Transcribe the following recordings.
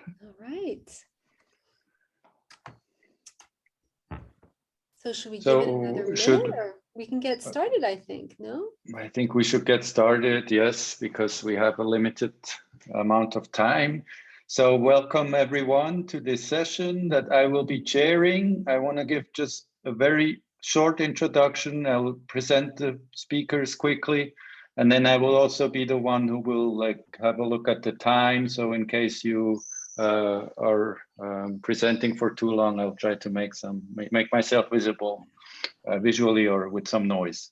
All right. So should we give it another minute, or we can get started, I think, no? I think we should get started, yes, because we have a limited amount of time. So welcome everyone to this session that I will be chairing. I want to give just a very short introduction. I'll present the speakers quickly, and then I will also be the one who will have a look at the time. So in case you are presenting for too long, I'll try to make myself visible visually or with some noise.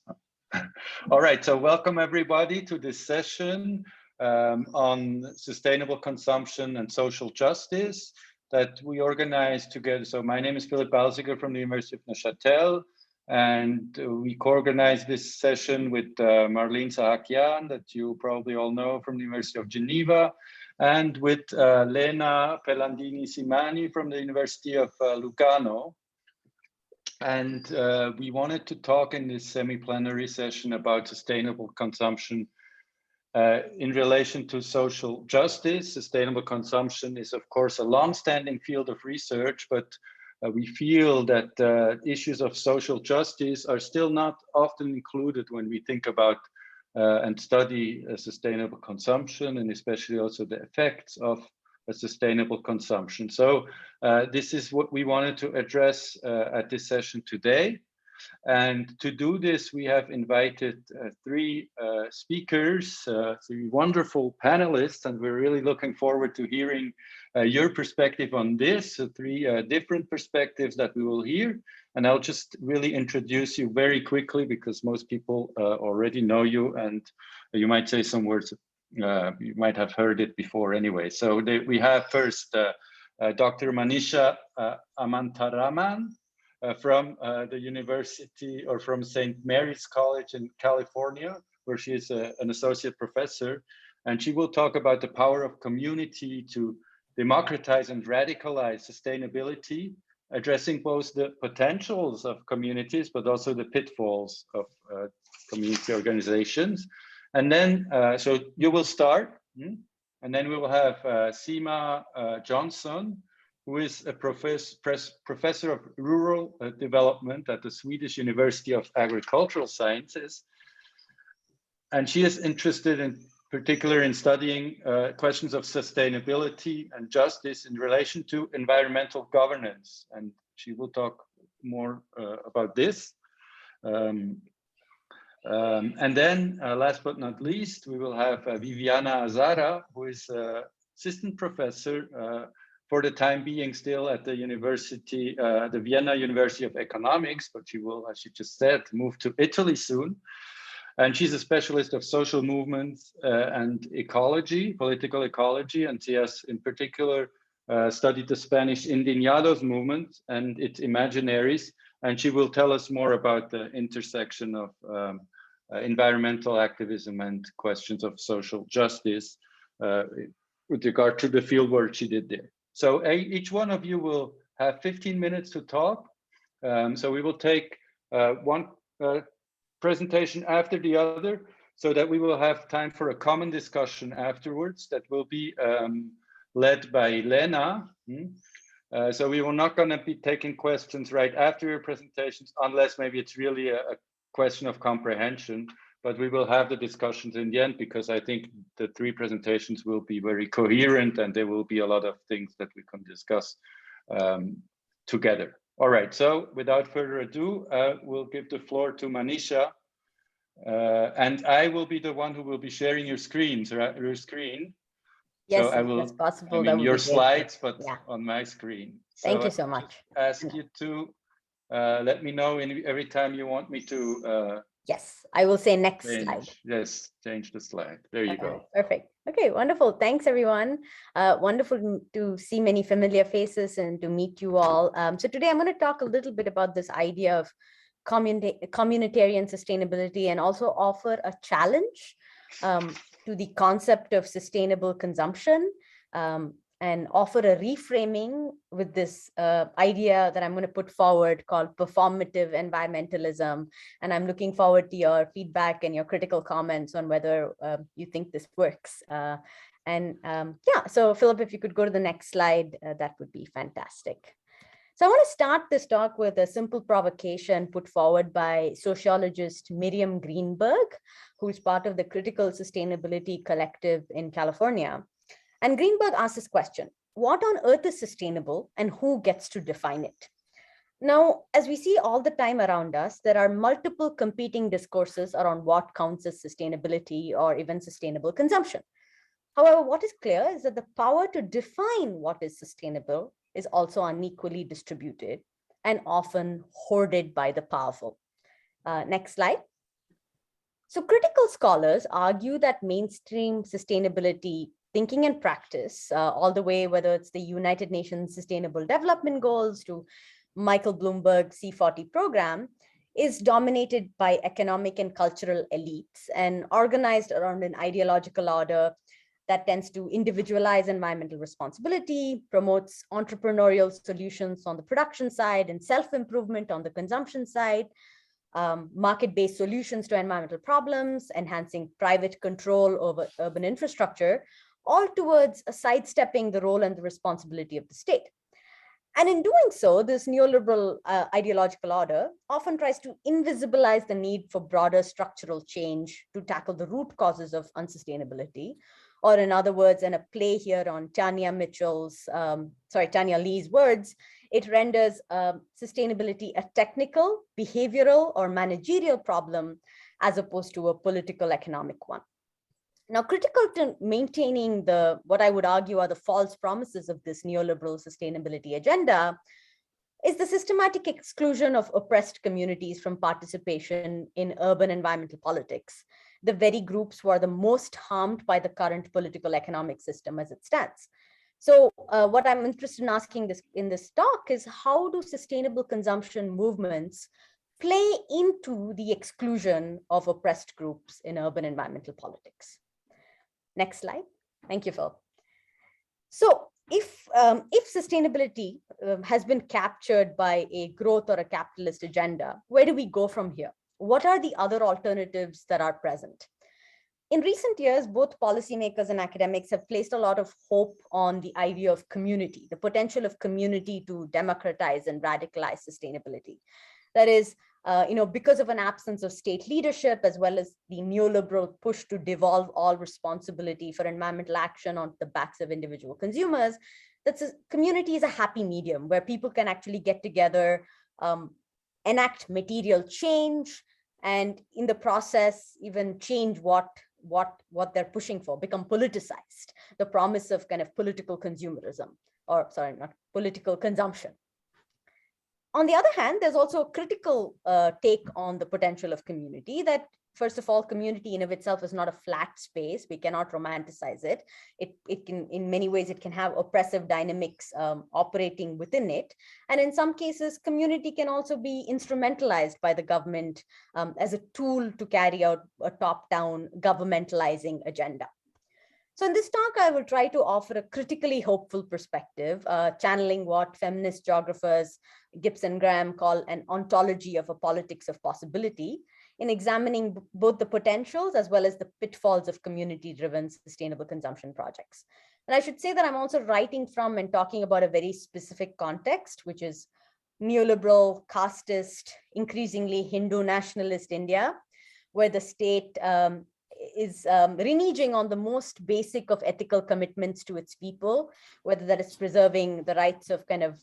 All right, so welcome everybody to this session on sustainable consumption and social justice that we organized together. So my name is Philipp Balsiger from the University of Neuchâtel, and we co-organized this session with Marlene Sahakian, that you probably all know, from the University of Geneva, and with Lena Pelandini-Simani from the University of Lugano. And we wanted to talk in this semi-plenary session about sustainable consumption in relation to social justice. Sustainable consumption is, of course, a long-standing field of research, but we feel that issues of social justice are still not often included when we think about and study sustainable consumption, and especially also the effects of a sustainable consumption. So this is what we wanted to address at this session today. And to do this, we have invited three speakers, three wonderful panelists, and we're really looking forward to hearing your perspective on this, three different perspectives that we will hear. And I'll just really introduce you very quickly because most people already know you, and you might say some words, you might have heard it before anyway. So we have first Dr. Manisha Amantaraman, from the university, or from St. Mary's College in California, where she is an associate professor. And she will talk about the power of community to democratize and radicalize sustainability, addressing both the potentials of communities, but also the pitfalls of community organizations. And then, so you will start, and then we will have Seema Johnson, who is a professor of rural development at the Swedish University of Agricultural Sciences. And she is interested in particular in studying questions of sustainability and justice in relation to environmental governance. And she will talk more about this. And then last but not least, we will have Viviana Azara, who is assistant professor for the time being still at the university, the Vienna University of Economics, but she will, as she just said, move to Italy soon. And she's a specialist of social movements and ecology, political ecology, and she has in particular studied the Spanish Indignados movement and its Imaginaries, and she will tell us more about the intersection of environmental activism and questions of social justice with regard to the fieldwork she did there. So each one of you will have 15 minutes to talk. So we will take one presentation after the other so that we will have time for a common discussion afterwards that will be led by Lena. So we will not going to be taking questions right after your presentations, unless maybe it's really a question of comprehension, but we will have the discussions in the end because I think the three presentations will be very coherent and there will be a lot of things that we can discuss together. All right, so without further ado, we'll give the floor to Manisha, and I will be the one who will be sharing your screens, right? Your screen. Yes, so I will, that's possible. I mean, your slides, but yeah, on my screen. So thank you so much. Ask you to let me know every time you want me to. Yes, I will say next slide. Yes, change the slide. There you go. Perfect. Okay, wonderful. Thanks, everyone. Wonderful to see many familiar faces and to meet you all. So today I'm going to talk a little bit about this idea of communitarian sustainability and also offer a challenge to the concept of sustainable consumption. and offer a reframing with this idea that I'm going to put forward called performative environmentalism. And I'm looking forward to your feedback and your critical comments on whether you think this works. Yeah, so Philip, if you could go to the next slide, that would be fantastic. So I want to start this talk with a simple provocation put forward by sociologist Miriam Greenberg, who's part of the Critical Sustainability Collective in California. And Greenberg asks this question: what on earth is sustainable and who gets to define it? Now, as we see all the time around us, there are multiple competing discourses around what counts as sustainability or even sustainable consumption. However, what is clear is that the power to define what is sustainable is also unequally distributed and often hoarded by the powerful. Next slide. So critical scholars argue that mainstream sustainability thinking and practice, all the way, whether it's the United Nations Sustainable Development Goals to Michael Bloomberg's C40 program, is dominated by economic and cultural elites and organized around an ideological order that tends to individualize environmental responsibility, promotes entrepreneurial solutions on the production side and self-improvement on the consumption side, market-based solutions to environmental problems, enhancing private control over urban infrastructure, all towards sidestepping the role and the responsibility of the state. And in doing so, this neoliberal ideological order often tries to invisibilize the need for broader structural change to tackle the root causes of unsustainability. Or in other words, in a play here on Tanya Lee's words, it renders sustainability a technical, behavioral, or managerial problem as opposed to a political economic one. Now, critical to maintaining what I would argue are the false promises of this neoliberal sustainability agenda is the systematic exclusion of oppressed communities from participation in urban environmental politics, the very groups who are the most harmed by the current political economic system as it stands. So what I'm interested in asking in this talk is, how do sustainable consumption movements play into the exclusion of oppressed groups in urban environmental politics? Next slide. Thank you, Phil. So if sustainability has been captured by a growth or a capitalist agenda, where do we go from here? What are the other alternatives that are present? In recent years, both policymakers and academics have placed a lot of hope on the idea of community, the potential of community to democratize and radicalize sustainability. That is, because of an absence of state leadership, as well as the neoliberal push to devolve all responsibility for environmental action on the backs of individual consumers, community is a happy medium where people can actually get together, enact material change, and in the process, even change what they're pushing for, become politicized, the promise of kind of political consumerism, or sorry, not political consumption. On the other hand, there's also a critical take on the potential of community that, first of all, community in of itself is not a flat space. We cannot romanticize it. It can, in many ways, it can have oppressive dynamics operating within it. And in some cases, community can also be instrumentalized by the government as a tool to carry out a top-down governmentalizing agenda. So in this talk, I will try to offer a critically hopeful perspective, channeling what feminist geographers Gibson Graham call an ontology of a politics of possibility, in examining both the potentials as well as the pitfalls of community-driven sustainable consumption projects. And I should say that I'm also writing from and talking about a very specific context, which is neoliberal, casteist, increasingly Hindu nationalist India, where the state is reneging on the most basic of ethical commitments to its people, whether that is preserving the rights of kind of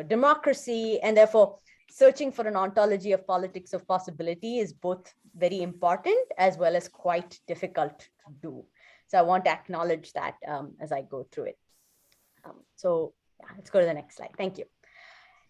democracy, and therefore searching for an ontology of politics of possibility is both very important as well as quite difficult to do. So I want to acknowledge that as I go through it. Let's go to the next slide. Thank you.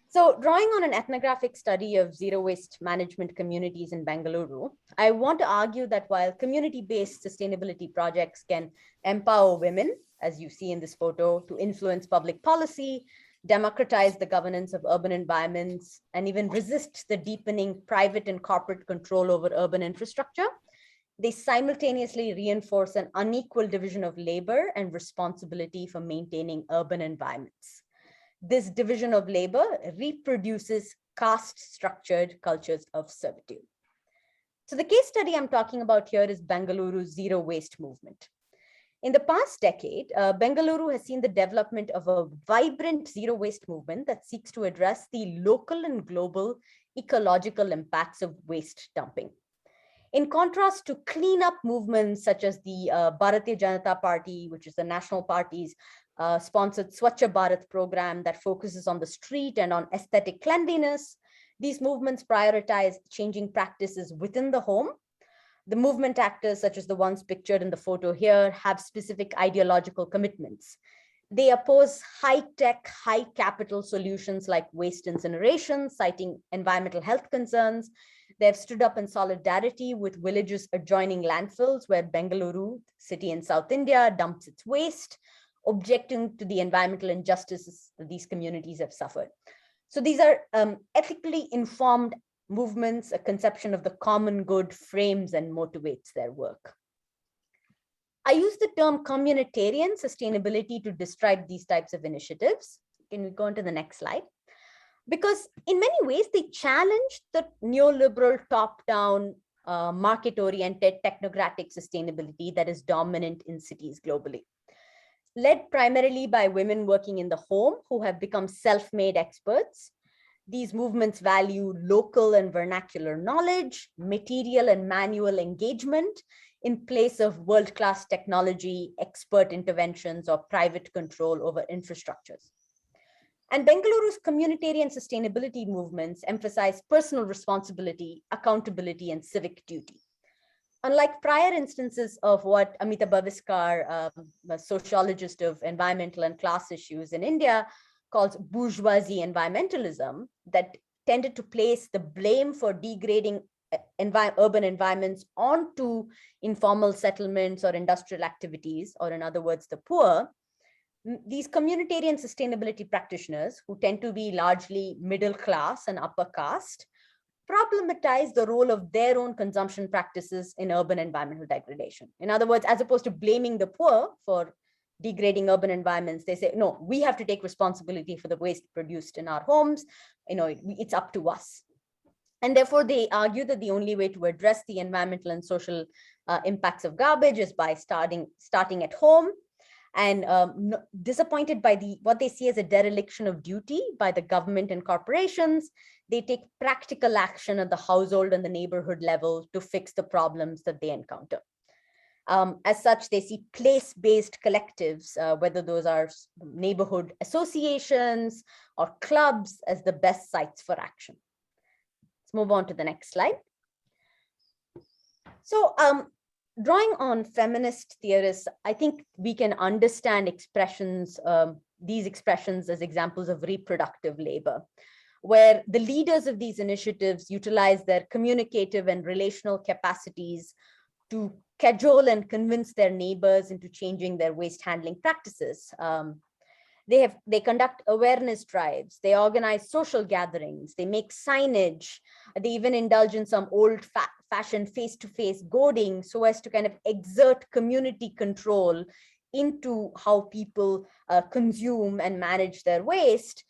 So drawing on an ethnographic study of zero waste management communities in Bengaluru, I want to argue that while community-based sustainability projects can empower women, as you see in this photo, to influence public policy, democratize the governance of urban environments, and even resist the deepening private and corporate control over urban infrastructure, they simultaneously reinforce an unequal division of labor and responsibility for maintaining urban environments. This division of labor reproduces caste-structured cultures of servitude. So the case study I'm talking about here is Bengaluru's zero waste movement. In the past decade, Bengaluru has seen the development of a vibrant zero waste movement that seeks to address the local and global ecological impacts of waste dumping. In contrast to cleanup movements such as the Bharatiya Janata Party, which is the national party's sponsored Swachh Bharat program that focuses on the street and on aesthetic cleanliness, these movements prioritize changing practices within the home. The movement actors, such as the ones pictured in the photo here, have specific ideological commitments. They oppose high-tech, high-capital solutions like waste incineration, citing environmental health concerns. They have stood up in solidarity with villages adjoining landfills where Bengaluru, city in South India, dumps its waste, objecting to the environmental injustices that these communities have suffered. So these are ethically informed movements. A conception of the common good frames and motivates their work. I use the term communitarian sustainability to describe these types of initiatives. Can we go on to the next slide? Because in many ways, they challenge the neoliberal top-down, market-oriented technocratic sustainability that is dominant in cities globally. Led primarily by women working in the home who have become self-made experts, these movements value local and vernacular knowledge, material and manual engagement in place of world-class technology, expert interventions, or private control over infrastructures. And Bengaluru's communitarian sustainability movements emphasize personal responsibility, accountability, and civic duty. Unlike prior instances of what Amita Bhaviskar, a sociologist of environmental and class issues in India, calls bourgeoisie environmentalism, that tended to place the blame for degrading urban environments onto informal settlements or industrial activities, or in other words, the poor, these communitarian sustainability practitioners, who tend to be largely middle class and upper caste, problematize the role of their own consumption practices in urban environmental degradation. In other words, as opposed to blaming the poor for degrading urban environments, they say, no, we have to take responsibility for the waste produced in our homes. It's up to us. And therefore, they argue that the only way to address the environmental and social impacts of garbage is by starting at home. And disappointed by what they see as a dereliction of duty by the government and corporations, they take practical action at the household and the neighborhood level to fix the problems that they encounter. As such, they see place-based collectives, whether those are neighborhood associations or clubs, as the best sites for action. Let's move on to the next slide. So, drawing on feminist theorists, I think we can understand these expressions as examples of reproductive labor, where the leaders of these initiatives utilize their communicative and relational capacities to cajole and convince their neighbors into changing their waste handling practices. They conduct awareness drives, they organize social gatherings, they make signage, they even indulge in some old-fashioned face-to-face goading so as to kind of exert community control into how people consume and manage their waste.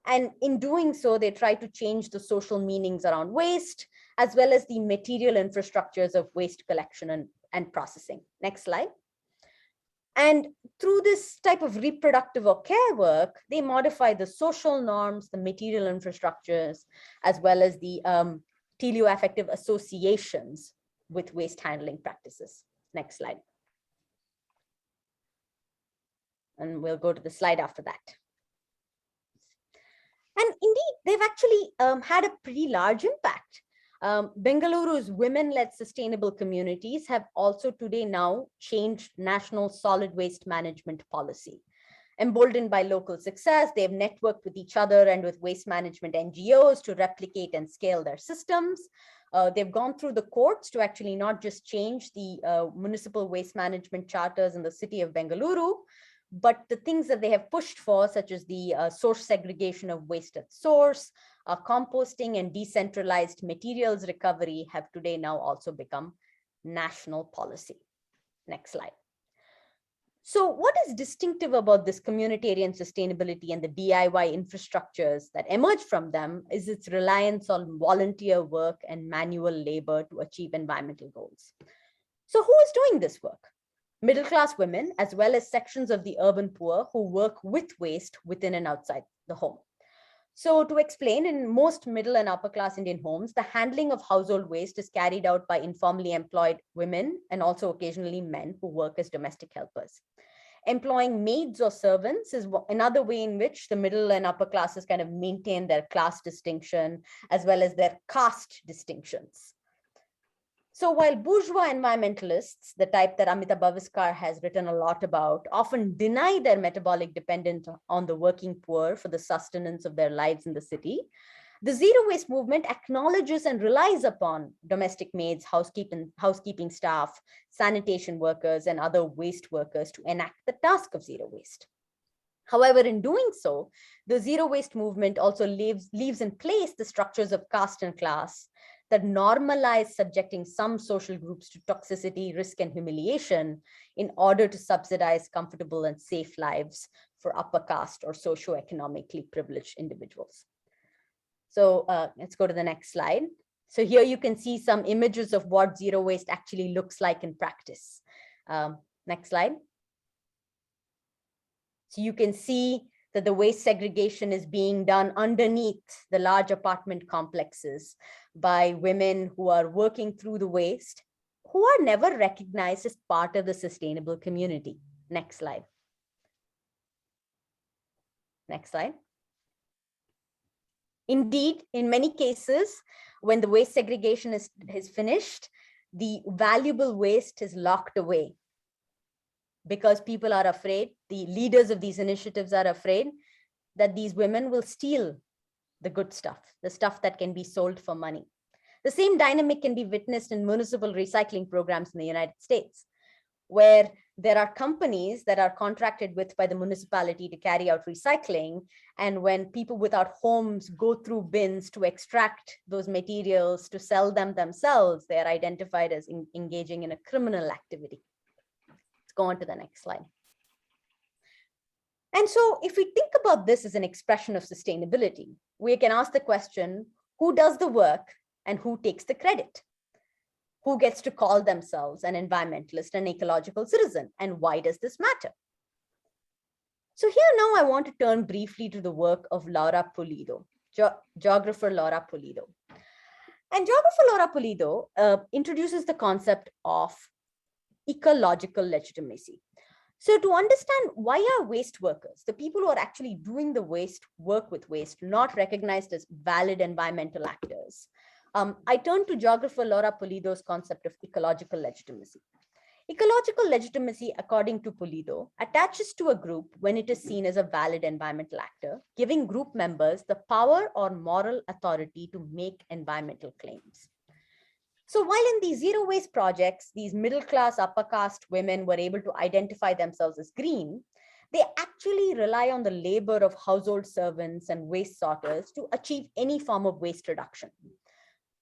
And in doing so, they try to change the social meanings around waste, as well as the material infrastructures of waste collection and processing. Next slide. And through this type of reproductive or care work, they modify the social norms, the material infrastructures, as well as the teleoaffective associations with waste handling practices. Next slide. And we'll go to the slide after that. And indeed, they've actually had a pretty large impact. Bengaluru's women-led sustainable communities have also today now changed national solid waste management policy. Emboldened by local success, they have networked with each other and with waste management NGOs to replicate and scale their systems. They've gone through the courts to actually not just change the municipal waste management charters in the city of Bengaluru, but the things that they have pushed for, such as the source segregation of waste at source, composting and decentralized materials recovery, have today now also become national policy. Next slide. So what is distinctive about this communitarian sustainability and the DIY infrastructures that emerge from them is its reliance on volunteer work and manual labor to achieve environmental goals. So who is doing this work? Middle-class women, as well as sections of the urban poor who work with waste within and outside the home. So to explain, in most middle and upper class Indian homes, the handling of household waste is carried out by informally employed women and also occasionally men who work as domestic helpers. Employing maids or servants is another way in which the middle and upper classes kind of maintain their class distinction as well as their caste distinctions. So while bourgeois environmentalists, the type that Amita Bhaviskar has written a lot about, often deny their metabolic dependence on the working poor for the sustenance of their lives in the city, the zero waste movement acknowledges and relies upon domestic maids, housekeeping staff, sanitation workers, and other waste workers to enact the task of zero waste. However, in doing so, the zero waste movement also leaves in place the structures of caste and class that normalize subjecting some social groups to toxicity, risk, and humiliation in order to subsidize comfortable and safe lives for upper caste or socioeconomically privileged individuals. So let's go to the next slide. So here you can see some images of what zero waste actually looks like in practice. Next slide. So you can see that the waste segregation is being done underneath the large apartment complexes by women who are working through the waste, who are never recognized as part of the sustainable community. Next slide. Next slide. Indeed, in many cases, when the waste segregation is finished, the valuable waste is locked away because people are afraid, the leaders of these initiatives are afraid that these women will steal the good stuff, the stuff that can be sold for money. The same dynamic can be witnessed in municipal recycling programs in the United States, where there are companies that are contracted with by the municipality to carry out recycling. And when people without homes go through bins to extract those materials to sell them themselves, they are identified as engaging in a criminal activity. Let's go on to the next slide. And so if we think about this as an expression of sustainability, we can ask the question, who does the work and who takes the credit? Who gets to call themselves an environmentalist and ecological citizen? And why does this matter? So here now I want to turn briefly to the work of Laura Pulido, geographer Laura Pulido. And geographer Laura Pulido introduces the concept of ecological legitimacy. So to understand why are waste workers, the people who are actually doing the waste work with waste, not recognized as valid environmental actors, I turn to geographer Laura Pulido's concept of ecological legitimacy. Ecological legitimacy, according to Pulido, attaches to a group when it is seen as a valid environmental actor, giving group members the power or moral authority to make environmental claims. So while in these zero waste projects, these middle class, upper caste women were able to identify themselves as green, they actually rely on the labor of household servants and waste sorters to achieve any form of waste reduction.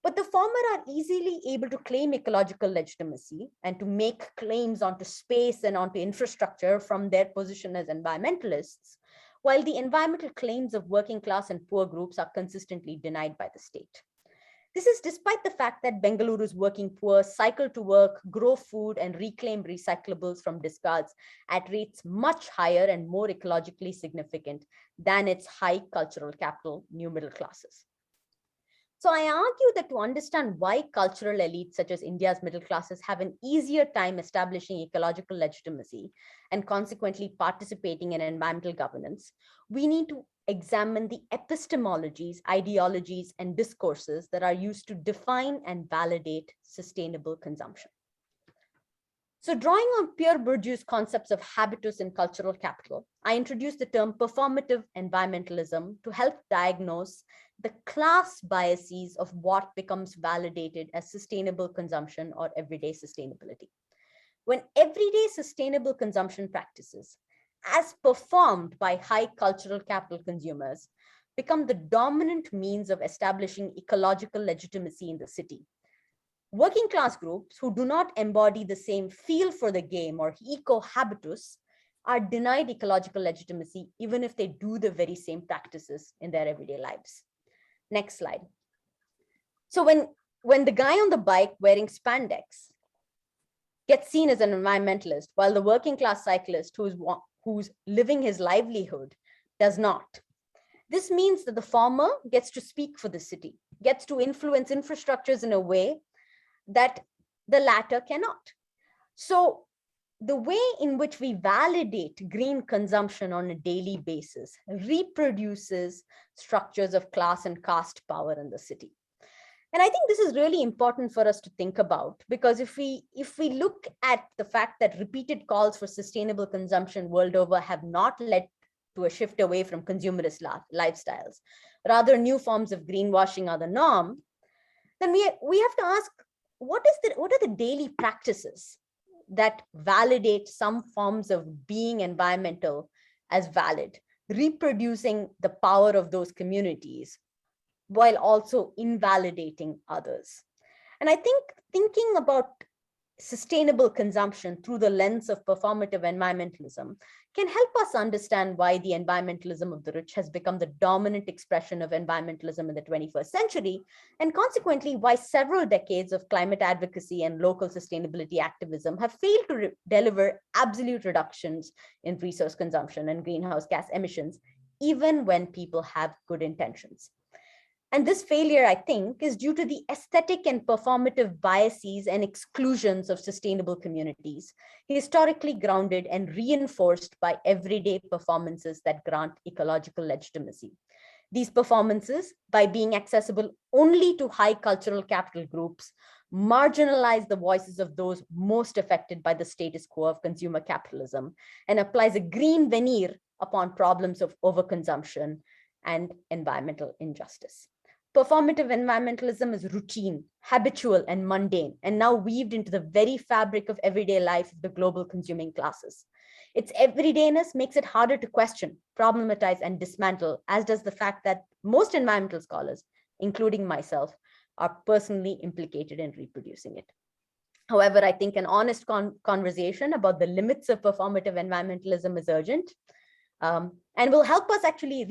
But the former are easily able to claim ecological legitimacy and to make claims onto space and onto infrastructure from their position as environmentalists, while the environmental claims of working class and poor groups are consistently denied by the state. This is despite the fact that Bengaluru's working poor cycle to work, grow food, and reclaim recyclables from discards at rates much higher and more ecologically significant than its high cultural capital new middle classes. So I argue that to understand why cultural elites such as India's middle classes have an easier time establishing ecological legitimacy and consequently participating in environmental governance, we need to examine the epistemologies, ideologies, and discourses that are used to define and validate sustainable consumption. So drawing on Pierre Bourdieu's concepts of habitus and cultural capital, I introduced the term performative environmentalism to help diagnose the class biases of what becomes validated as sustainable consumption or everyday sustainability. When everyday sustainable consumption practices, as performed by high cultural capital consumers, become the dominant means of establishing ecological legitimacy in the city, working class groups who do not embody the same feel for the game or eco-habitus are denied ecological legitimacy, even if they do the very same practices in their everyday lives. Next slide. So when the guy on the bike wearing spandex gets seen as an environmentalist, while the working class cyclist who's living his livelihood does not, this means that the former gets to speak for the city, gets to influence infrastructures in a way that the latter cannot. So the way in which we validate green consumption on a daily basis reproduces structures of class and caste power in the city. And I think this is really important for us to think about, because if we look at the fact that repeated calls for sustainable consumption world over have not led to a shift away from consumerist lifestyles, rather new forms of greenwashing are the norm, then we have to ask, what are the daily practices that validate some forms of being environmental as valid, reproducing the power of those communities while also invalidating others? And I think thinking about sustainable consumption through the lens of performative environmentalism can help us understand why the environmentalism of the rich has become the dominant expression of environmentalism in the 21st century, and consequently why several decades of climate advocacy and local sustainability activism have failed to deliver absolute reductions in resource consumption and greenhouse gas emissions, even when people have good intentions. And this failure, I think, is due to the aesthetic and performative biases and exclusions of sustainable communities, historically grounded and reinforced by everyday performances that grant ecological legitimacy. These performances, by being accessible only to high cultural capital groups, marginalize the voices of those most affected by the status quo of consumer capitalism and applies a green veneer upon problems of overconsumption and environmental injustice. Performative environmentalism is routine, habitual, and mundane, and now weaved into the very fabric of everyday life of the global consuming classes. Its everydayness makes it harder to question, problematize, and dismantle, as does the fact that most environmental scholars, including myself, are personally implicated in reproducing it. However, I think an honest conversation about the limits of performative environmentalism is urgent, and will help us actually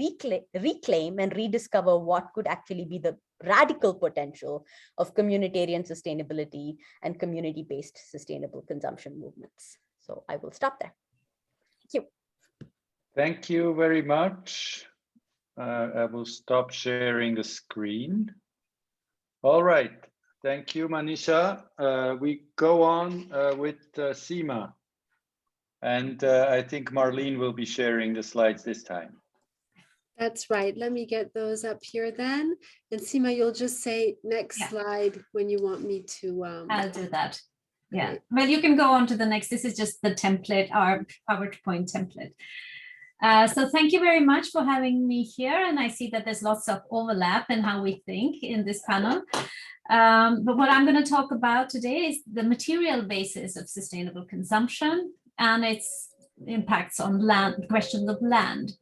reclaim and rediscover what could actually be the radical potential of communitarian sustainability and community-based sustainable consumption movements. So I will stop there. Thank you. Thank you very much. I will stop sharing the screen. All right. Thank you, Manisha. We go on with Seema. And I think Marlene will be sharing the slides this time. That's right. Let me get those up here then. And Seema, you'll just say next slide when you want me to. I'll do that. Yeah. Well, you can go on to the next. This is just the template, our PowerPoint template. So thank you very much for having me here. And I see that there's lots of overlap in how we think in this panel. But what I'm going to talk about today is the material basis of sustainable consumption and its impacts on land, questions of land.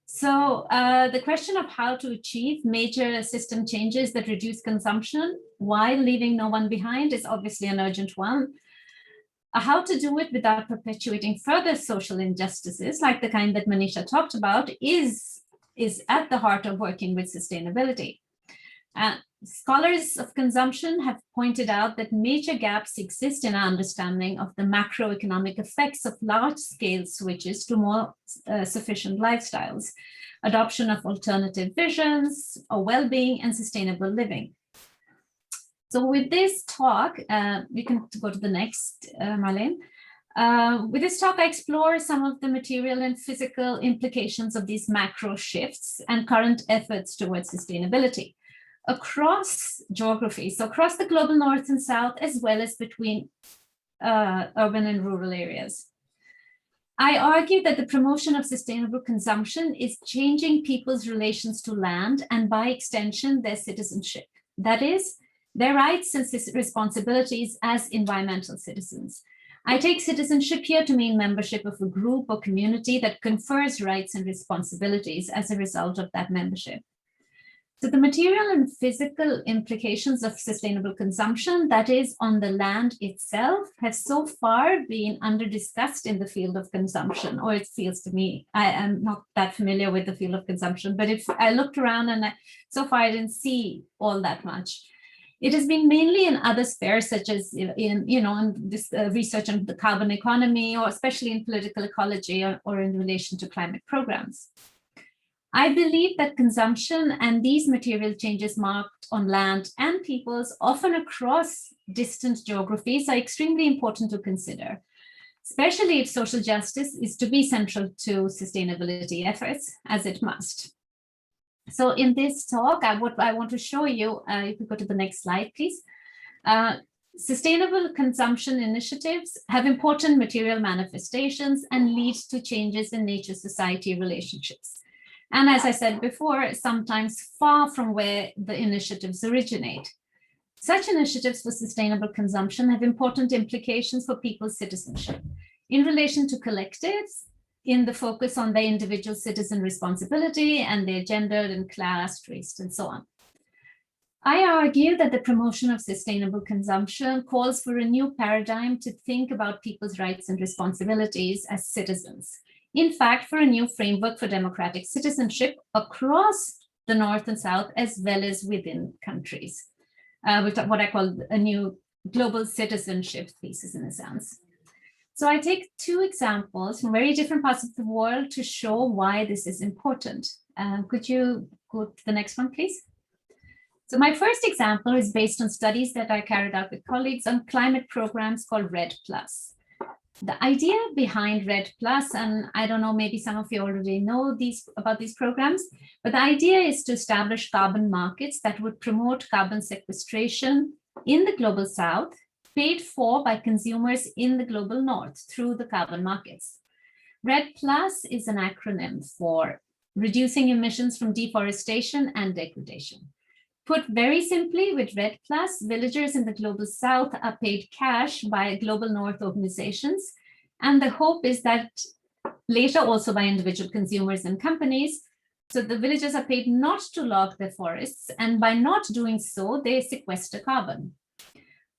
So the question of how to achieve major system changes that reduce consumption while leaving no one behind is obviously an urgent one. How to do it without perpetuating further social injustices, like the kind that Manisha talked about, is at the heart of working with sustainability. Scholars of consumption have pointed out that major gaps exist in our understanding of the macroeconomic effects of large-scale switches to more sufficient lifestyles, adoption of alternative visions, or well-being and sustainable living. So with this talk, we can go to the next, Marlene. With this talk, I explore some of the material and physical implications of these macro shifts and current efforts towards sustainability across geographies, so across the global north and south, as well as between urban and rural areas. I argue that the promotion of sustainable consumption is changing people's relations to land and by extension, their citizenship. That is, their rights and responsibilities as environmental citizens. I take citizenship here to mean membership of a group or community that confers rights and responsibilities as a result of that membership. So the material and physical implications of sustainable consumption, that is on the land itself, have so far been under-discussed in the field of consumption, or it feels to me. I am not that familiar with the field of consumption, but if I looked around and so far I didn't see all that much. It has been mainly in other spheres, such as in this research on the carbon economy, or especially in political ecology, or in relation to climate programs. I believe that consumption and these material changes marked on land and peoples, often across distant geographies, are extremely important to consider, especially if social justice is to be central to sustainability efforts, as it must. So in this talk, what I want to show you, if you go to the next slide, please. Sustainable consumption initiatives have important material manifestations and lead to changes in nature-society relationships. And as I said before, sometimes far from where the initiatives originate. Such initiatives for sustainable consumption have important implications for people's citizenship in relation to collectives, in the focus on their individual citizen responsibility and their gender and class, race, and so on. I argue that the promotion of sustainable consumption calls for a new paradigm to think about people's rights and responsibilities as citizens. In fact, for a new framework for democratic citizenship across the North and South, as well as within countries, with what I call a new global citizenship thesis in a sense. So I take two examples from very different parts of the world to show why this is important. Could you go to the next one, please? So my first example is based on studies that I carried out with colleagues on climate programs called REDD+. The idea behind REDD+, and I don't know, maybe some of you already know about these programs, but the idea is to establish carbon markets that would promote carbon sequestration in the global South, paid for by consumers in the global North through the carbon markets. REDD+ is an acronym for reducing emissions from deforestation and degradation. Put very simply, with REDD+, villagers in the global South are paid cash by global North organizations. And the hope is that later also by individual consumers and companies. So the villagers are paid not to log their forests, and by not doing so, they sequester carbon.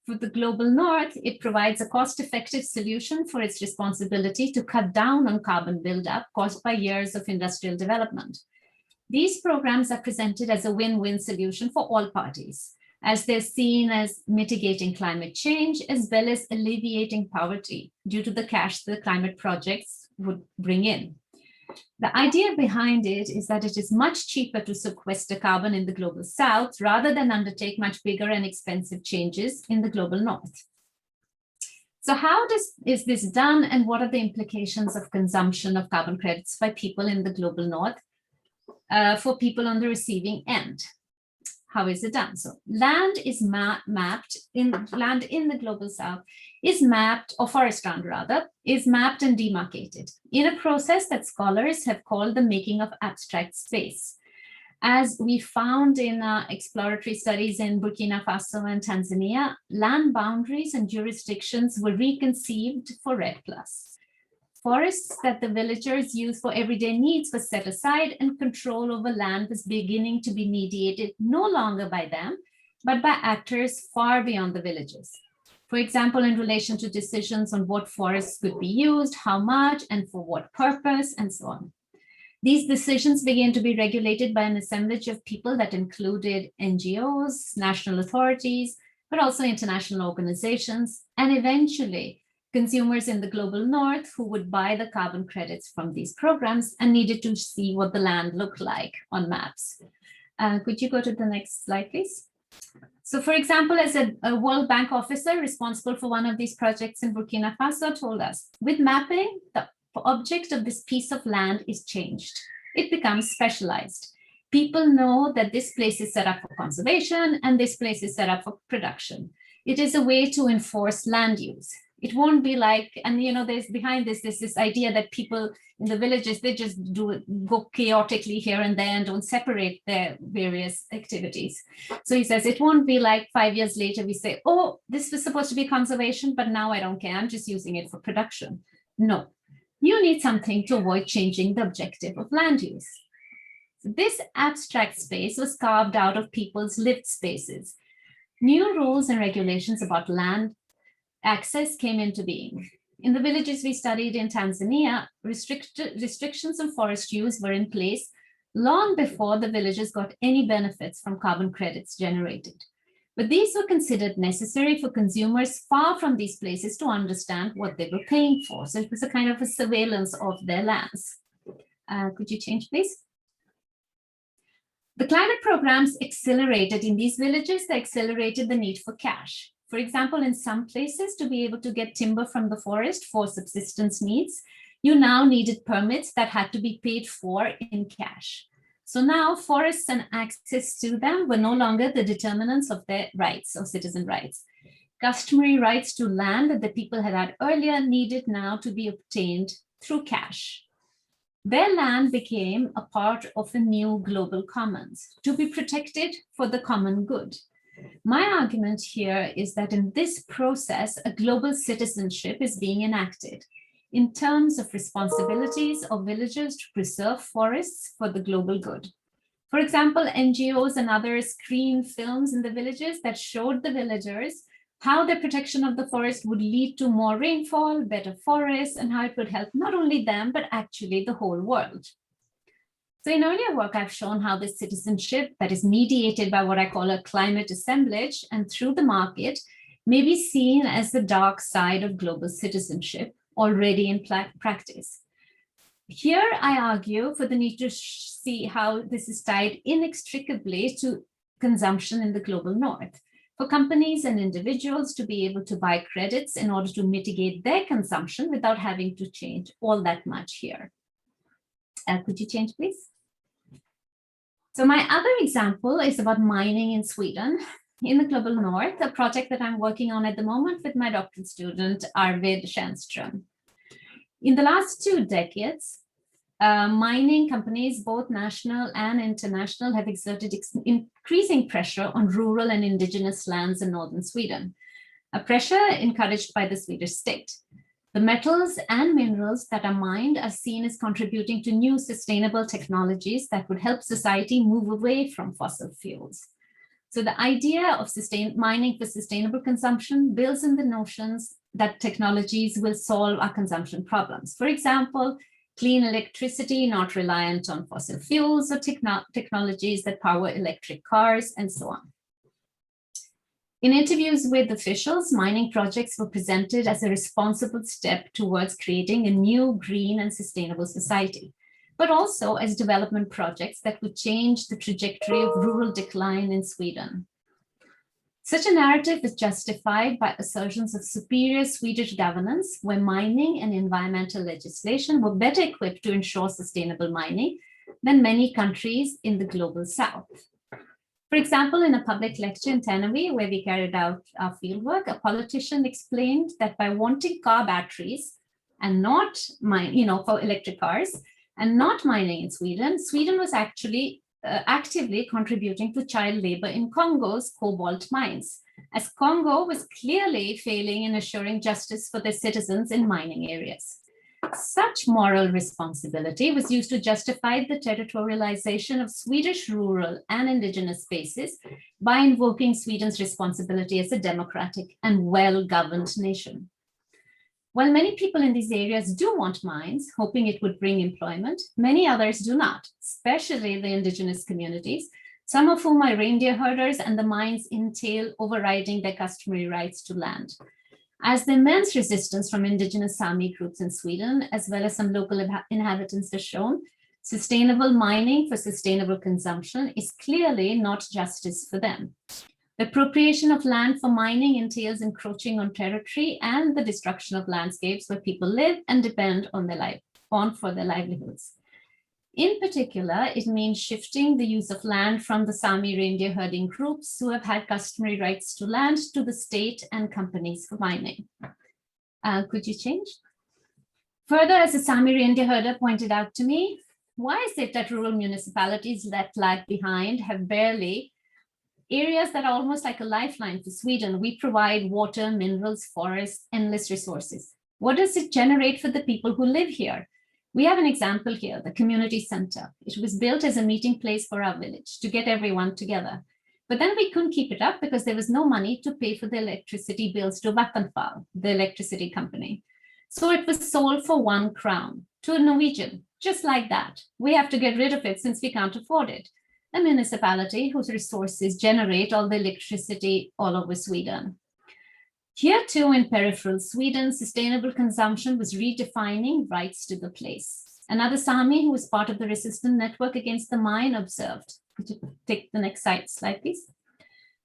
For the global North, it provides a cost-effective solution for its responsibility to cut down on carbon buildup caused by years of industrial development. These programs are presented as a win-win solution for all parties, as they're seen as mitigating climate change as well as alleviating poverty due to the cash the climate projects would bring in. The idea behind it is that it is much cheaper to sequester carbon in the global South rather than undertake much bigger and expensive changes in the global North. So how is this done, and what are the implications of consumption of carbon credits by people in the global North? For people on the receiving end. How is it done? So land is mapped in the global South is mapped, or forest land rather, is mapped and demarcated in a process that scholars have called the making of abstract space. As we found in exploratory studies in Burkina Faso and Tanzania, land boundaries and jurisdictions were reconceived for REDD+. Forests that the villagers use for everyday needs were set aside, and control over land was beginning to be mediated no longer by them, but by actors far beyond the villages. For example, in relation to decisions on what forests could be used, how much, and for what purpose, and so on. These decisions began to be regulated by an assemblage of people that included NGOs, national authorities, but also international organizations, and eventually consumers in the global North who would buy the carbon credits from these programs and needed to see what the land looked like on maps. Could you go to the next slide, please? So for example, as a World Bank officer responsible for one of these projects in Burkina Faso told us, with mapping, the object of this piece of land is changed. It becomes specialized. People know that this place is set up for conservation and this place is set up for production. It is a way to enforce land use. It won't be like, and there's behind this idea that people in the villages, they just go chaotically here and there and don't separate their various activities. So he says, it won't be like 5 years later, we say, oh, this was supposed to be conservation, but now I don't care, I'm just using it for production. No, you need something to avoid changing the objective of land use. This abstract space was carved out of people's lived spaces. New rules and regulations about land access came into being. In the villages we studied in Tanzania, restrictions on forest use were in place long before the villages got any benefits from carbon credits generated. But these were considered necessary for consumers far from these places to understand what they were paying for. So it was a kind of a surveillance of their lands. Could you change, please? The climate programs accelerated in these villages, they accelerated the need for cash. For example, in some places, to be able to get timber from the forest for subsistence needs, you now needed permits that had to be paid for in cash. So now forests and access to them were no longer the determinants of their rights, of citizen rights. Customary rights to land that the people had earlier needed now to be obtained through cash. Their land became a part of a new global commons to be protected for the common good. My argument here is that in this process, a global citizenship is being enacted in terms of responsibilities of villagers to preserve forests for the global good. For example, NGOs and others screened films in the villages that showed the villagers how the protection of the forest would lead to more rainfall, better forests, and how it would help not only them, but actually the whole world. So in earlier work, I've shown how this citizenship that is mediated by what I call a climate assemblage and through the market may be seen as the dark side of global citizenship already in practice. Here, I argue for the need to see how this is tied inextricably to consumption in the global north. For companies and individuals to be able to buy credits in order to mitigate their consumption without having to change all that much here. Could you change, please? So my other example is about mining in Sweden. In the global north, a project that I'm working on at the moment with my doctoral student, Arvid Tjärnström. In the last 2 decades, mining companies, both national and international, have exerted increasing pressure on rural and indigenous lands in northern Sweden, a pressure encouraged by the Swedish state. The metals and minerals that are mined are seen as contributing to new sustainable technologies that would help society move away from fossil fuels. So the idea of mining for sustainable consumption builds in the notions that technologies will solve our consumption problems. For example, clean electricity not reliant on fossil fuels, or technologies that power electric cars, and so on. In interviews with officials, mining projects were presented as a responsible step towards creating a new green and sustainable society, but also as development projects that would change the trajectory of rural decline in Sweden. Such a narrative is justified by assertions of superior Swedish governance, where mining and environmental legislation were better equipped to ensure sustainable mining than many countries in the global south. For example, in a public lecture in Autonomy, where we carried out our fieldwork, a politician explained that by wanting car batteries and not for electric cars and not mining in Sweden, Sweden was actually actively contributing to child labor in Congo's cobalt mines, as Congo was clearly failing in assuring justice for their citizens in mining areas. Such moral responsibility was used to justify the territorialization of Swedish rural and indigenous spaces by invoking Sweden's responsibility as a democratic and well-governed nation. While many people in these areas do want mines, hoping it would bring employment, many others do not, especially the indigenous communities, some of whom are reindeer herders, and the mines entail overriding their customary rights to land. As the immense resistance from indigenous Sami groups in Sweden, as well as some local inhabitants have shown, sustainable mining for sustainable consumption is clearly not justice for them. The appropriation of land for mining entails encroaching on territory and the destruction of landscapes where people live and depend on for their livelihoods. In particular, it means shifting the use of land from the Sami reindeer herding groups who have had customary rights to land to the state and companies for mining. Could you change? Further, as a Sami reindeer herder pointed out to me, why is it that rural municipalities that lag behind have barely areas that are almost like a lifeline for Sweden? We provide water, minerals, forests, endless resources. What does it generate for the people who live here? We have an example here, the community center. It was built as a meeting place for our village to get everyone together. But then we couldn't keep it up because there was no money to pay for the electricity bills to Vattenfall, the electricity company. So it was sold for 1 crown to a Norwegian, just like that. We have to get rid of it since we can't afford it. A municipality whose resources generate all the electricity all over Sweden. Here too, in peripheral Sweden, sustainable consumption was redefining rights to the place. Another Sami who was part of the resistance network against the mine observed. Could you take the next slide, please?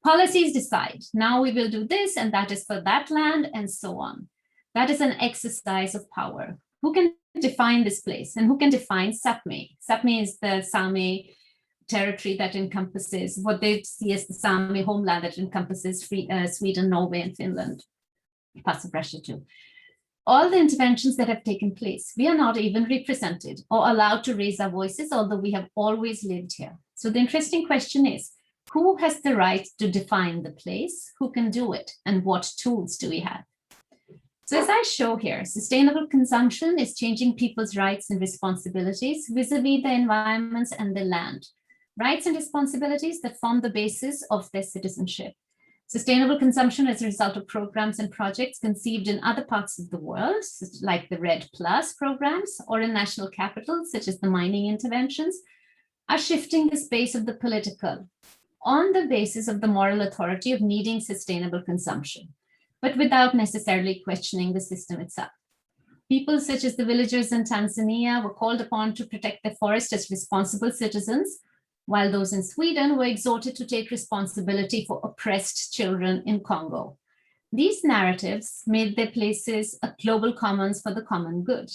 Policies decide, now we will do this and that is for that land and so on. That is an exercise of power. Who can define this place and who can define Sápmi? Sápmi is the Sami territory that encompasses what they see as the Sami homeland that encompasses Sweden, Norway, and Finland, parts of Russia too. All the interventions that have taken place, we are not even represented or allowed to raise our voices, although we have always lived here. So the interesting question is, who has the right to define the place? Who can do it? And what tools do we have? So as I show here, sustainable consumption is changing people's rights and responsibilities vis-a-vis the environments and the land. Rights and responsibilities that form the basis of their citizenship. Sustainable consumption as a result of programs and projects conceived in other parts of the world, like the RED+ programs, or in national capitals, such as the mining interventions, are shifting the space of the political on the basis of the moral authority of needing sustainable consumption, but without necessarily questioning the system itself. People such as the villagers in Tanzania were called upon to protect the forest as responsible citizens, while those in Sweden were exhorted to take responsibility for oppressed children in Congo. These narratives made their places a global commons for the common good.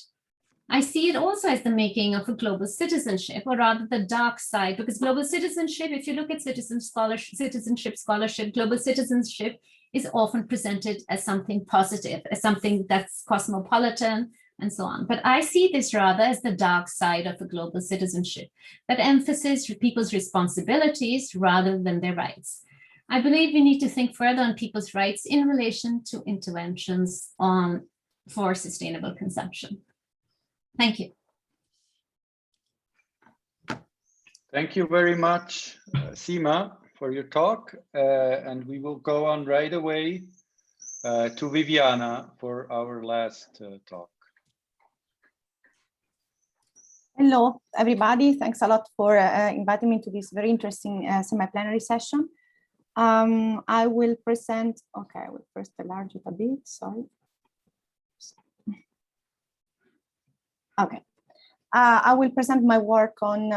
I see it also as the making of a global citizenship, or rather the dark side, because global citizenship, if you look at citizenship scholarship, global citizenship is often presented as something positive, as something that's cosmopolitan, and so on. But I see this rather as the dark side of a global citizenship that emphasizes people's responsibilities rather than their rights. I believe we need to think further on people's rights in relation to interventions for sustainable consumption. Thank you. Thank you very much, Sima, for your talk. And we will go on right away to Viviana for our last talk. Hello, everybody. Thanks a lot for inviting me to this very interesting semi-plenary session. I will present, okay, I will first enlarge it a bit, sorry. Okay. I will present my work on,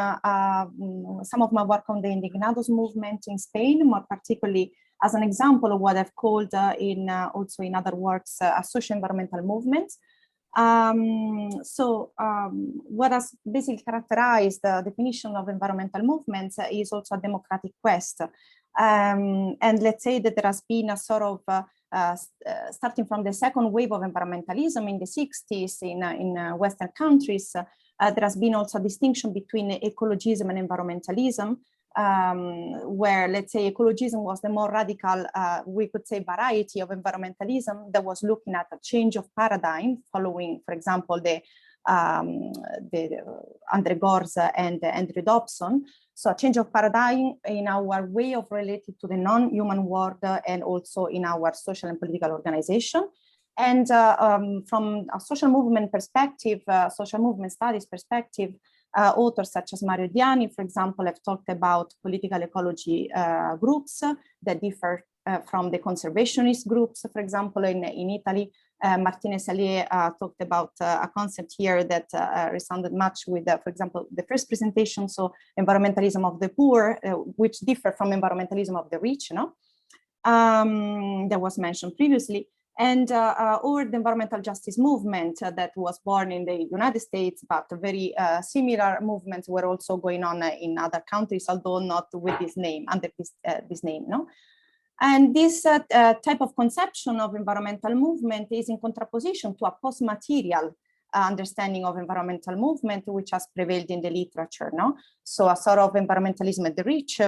some of my work on the Indignados movement in Spain, more particularly as an example of what I've called also in other works, a socio-environmental movement. What has basically characterized the definition of environmental movements is also a democratic quest. And let's say that there has been a sort of, starting from the second wave of environmentalism in the 60s in Western countries, there has been also a distinction between ecologism and environmentalism, where, let's say, ecologism was the more radical, we could say, variety of environmentalism that was looking at a change of paradigm following, for example, the Andre Gors and Andrew Dobson. So a change of paradigm in our way of relating to the non-human world and also in our social and political organization. And from a social movement perspective, social movement studies perspective, authors such as Mario Diani, for example, have talked about political ecology groups that differ from the conservationist groups. For example, in Italy, Martine Salier talked about a concept here that resounded much with, for example, the first presentation, so environmentalism of the poor, which differ from environmentalism of the rich, that was mentioned previously. And or the environmental justice movement that was born in the United States, but very similar movements were also going on in other countries, although not with this name, under this name, And this type of conception of environmental movement is in contraposition to a post-material understanding of environmental movement, which has prevailed in the literature, So a sort of environmentalism at the rich,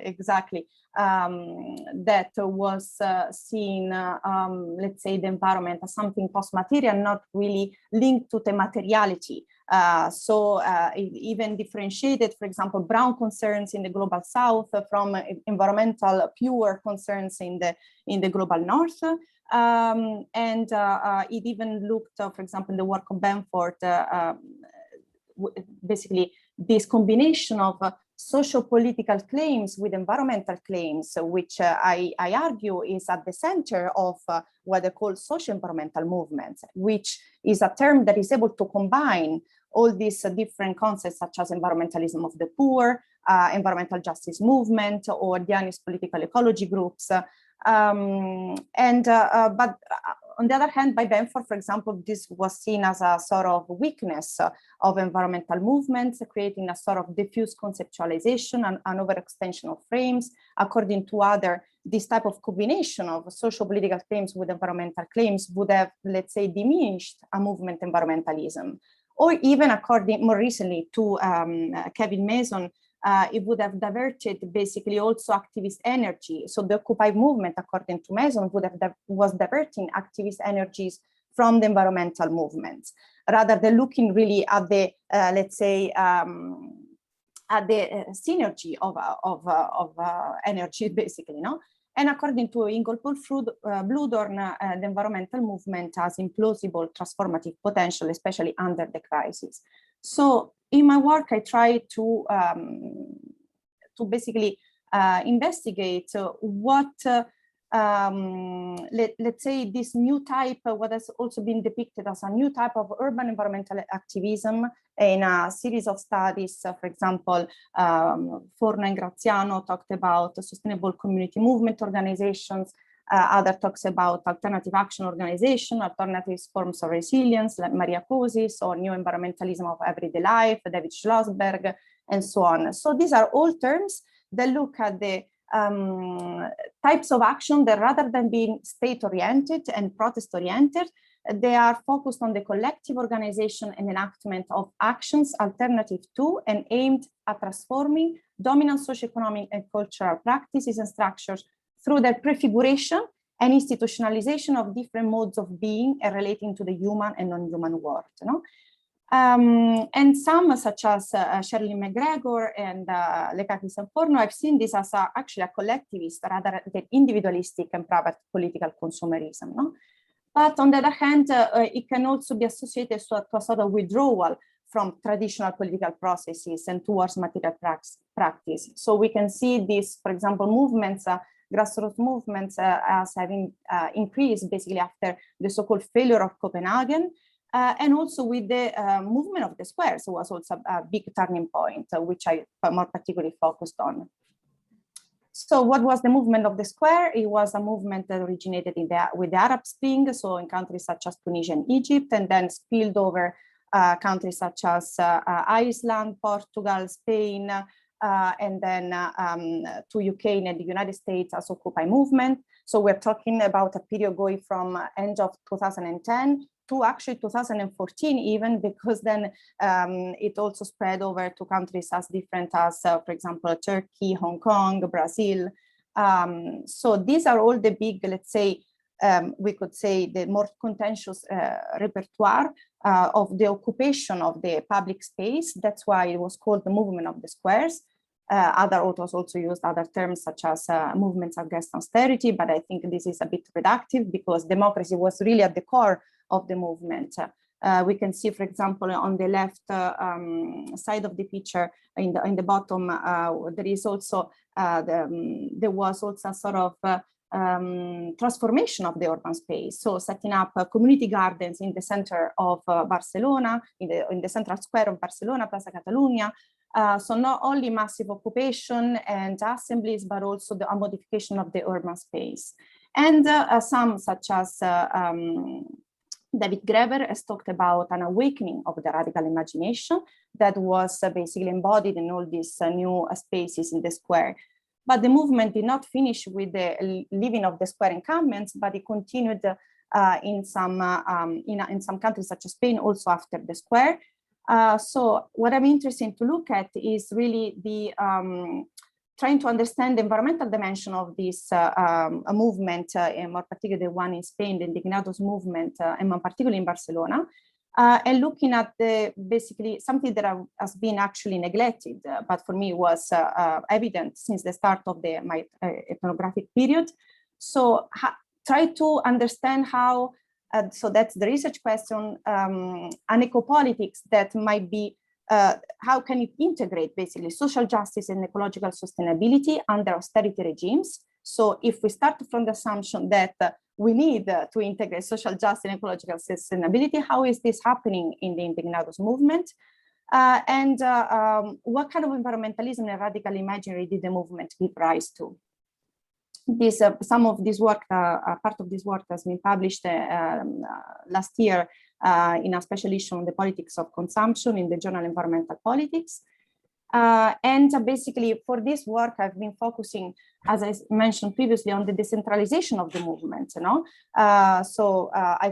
exactly, that was seen, let's say, the environment as something post-material, not really linked to the materiality It even differentiated, for example, brown concerns in the global south from environmental pure concerns in the global north. It even looked, for example, in the work of Benford, basically this combination of socio-political claims with environmental claims, which I argue is at the center of what they call socio-environmental movements, which is a term that is able to combine all these different concepts such as environmentalism of the poor, environmental justice movement, or Dianis political ecology groups. But on the other hand, by Benford, for example, this was seen as a sort of weakness of environmental movements, creating a sort of diffuse conceptualization and an overextension of frames. According to other, this type of combination of social political claims with environmental claims would have, let's say, diminished a movement environmentalism. Or even according more recently to Kevin Mason, it would have diverted basically also activist energy. So the Occupy movement, according to Mason, was diverting activist energies from the environmental movements, rather than looking really at the, let's say, at the synergy of energy, basically, no? And according to Ingolf Bludorn, the environmental movement has implausible transformative potential, especially under the crisis. So in my work, I try to basically investigate what, let's say, this new type, what has also been depicted as a new type of urban environmental activism in a series of studies. For example, Forno and Graziano talked about sustainable community movement organizations. Other talks about alternative action organization, alternative forms of resilience, like Maria Cosis, or new environmentalism of everyday life, David Schlossberg, and so on. So these are all terms that look at the types of action that, rather than being state-oriented and protest-oriented, they are focused on the collective organization and enactment of actions alternative to and aimed at transforming dominant socioeconomic and cultural practices and structures through their prefiguration and institutionalization of different modes of being and relating to the human and non-human world. No? And some, such as Shirley McGregor and Lekakis and Forno, I've seen this as actually a collectivist rather than individualistic and private political consumerism. No? But on the other hand, it can also be associated to a sort of withdrawal from traditional political processes and towards material practice. So we can see this, for example, movements, grassroots movements as having increased basically after the so-called failure of Copenhagen, and also with the movement of the squares was also a big turning point, which I more particularly focused on. So what was the movement of the square? It was a movement that originated with the Arab Spring, so in countries such as Tunisia and Egypt, and then spilled over countries such as Iceland, Portugal, Spain, and then to UK and the United States as Occupy movement. So we're talking about a period going from end of 2010 to actually 2014 even, because then it also spread over to countries as different as, for example, Turkey, Hong Kong, Brazil. So these are all the big, let's say, we could say the more contentious repertoire of the occupation of the public space. That's why it was called the movement of the squares. Other authors also used other terms such as movements against austerity, but I think this is a bit reductive because democracy was really at the core of the movement. We can see, for example, on the left side of the picture, in the bottom, there is also there was also a sort of transformation of the urban space. So setting up community gardens in the center of Barcelona, in the central square of Barcelona, Plaza Catalunya. So not only massive occupation and assemblies, but also a modification of the urban space. And some such as David Graeber has talked about an awakening of the radical imagination that was basically embodied in all these new spaces in the square. But the movement did not finish with the living of the square encampments, but it continued in some countries such as Spain also after the square. So what I'm interested to look at is really the trying to understand the environmental dimension of this movement, and more particularly the one in Spain, the Indignados movement, and more particularly in Barcelona, and looking at basically something that has been actually neglected, but for me was evident since the start of my ethnographic period. So try to understand how, so that's the research question, an ecopolitics that might be, how can it integrate basically social justice and ecological sustainability under austerity regimes? So if we start from the assumption that we need to integrate social justice and ecological sustainability, how is this happening in the Indignados movement? And what kind of environmentalism and radical imaginary did the movement give rise to? Some of this work, part of this work has been published last year in a special issue on the politics of consumption in the journal Environmental Politics. And basically for this work, I've been focusing, as I mentioned previously, on the decentralization of the movement. I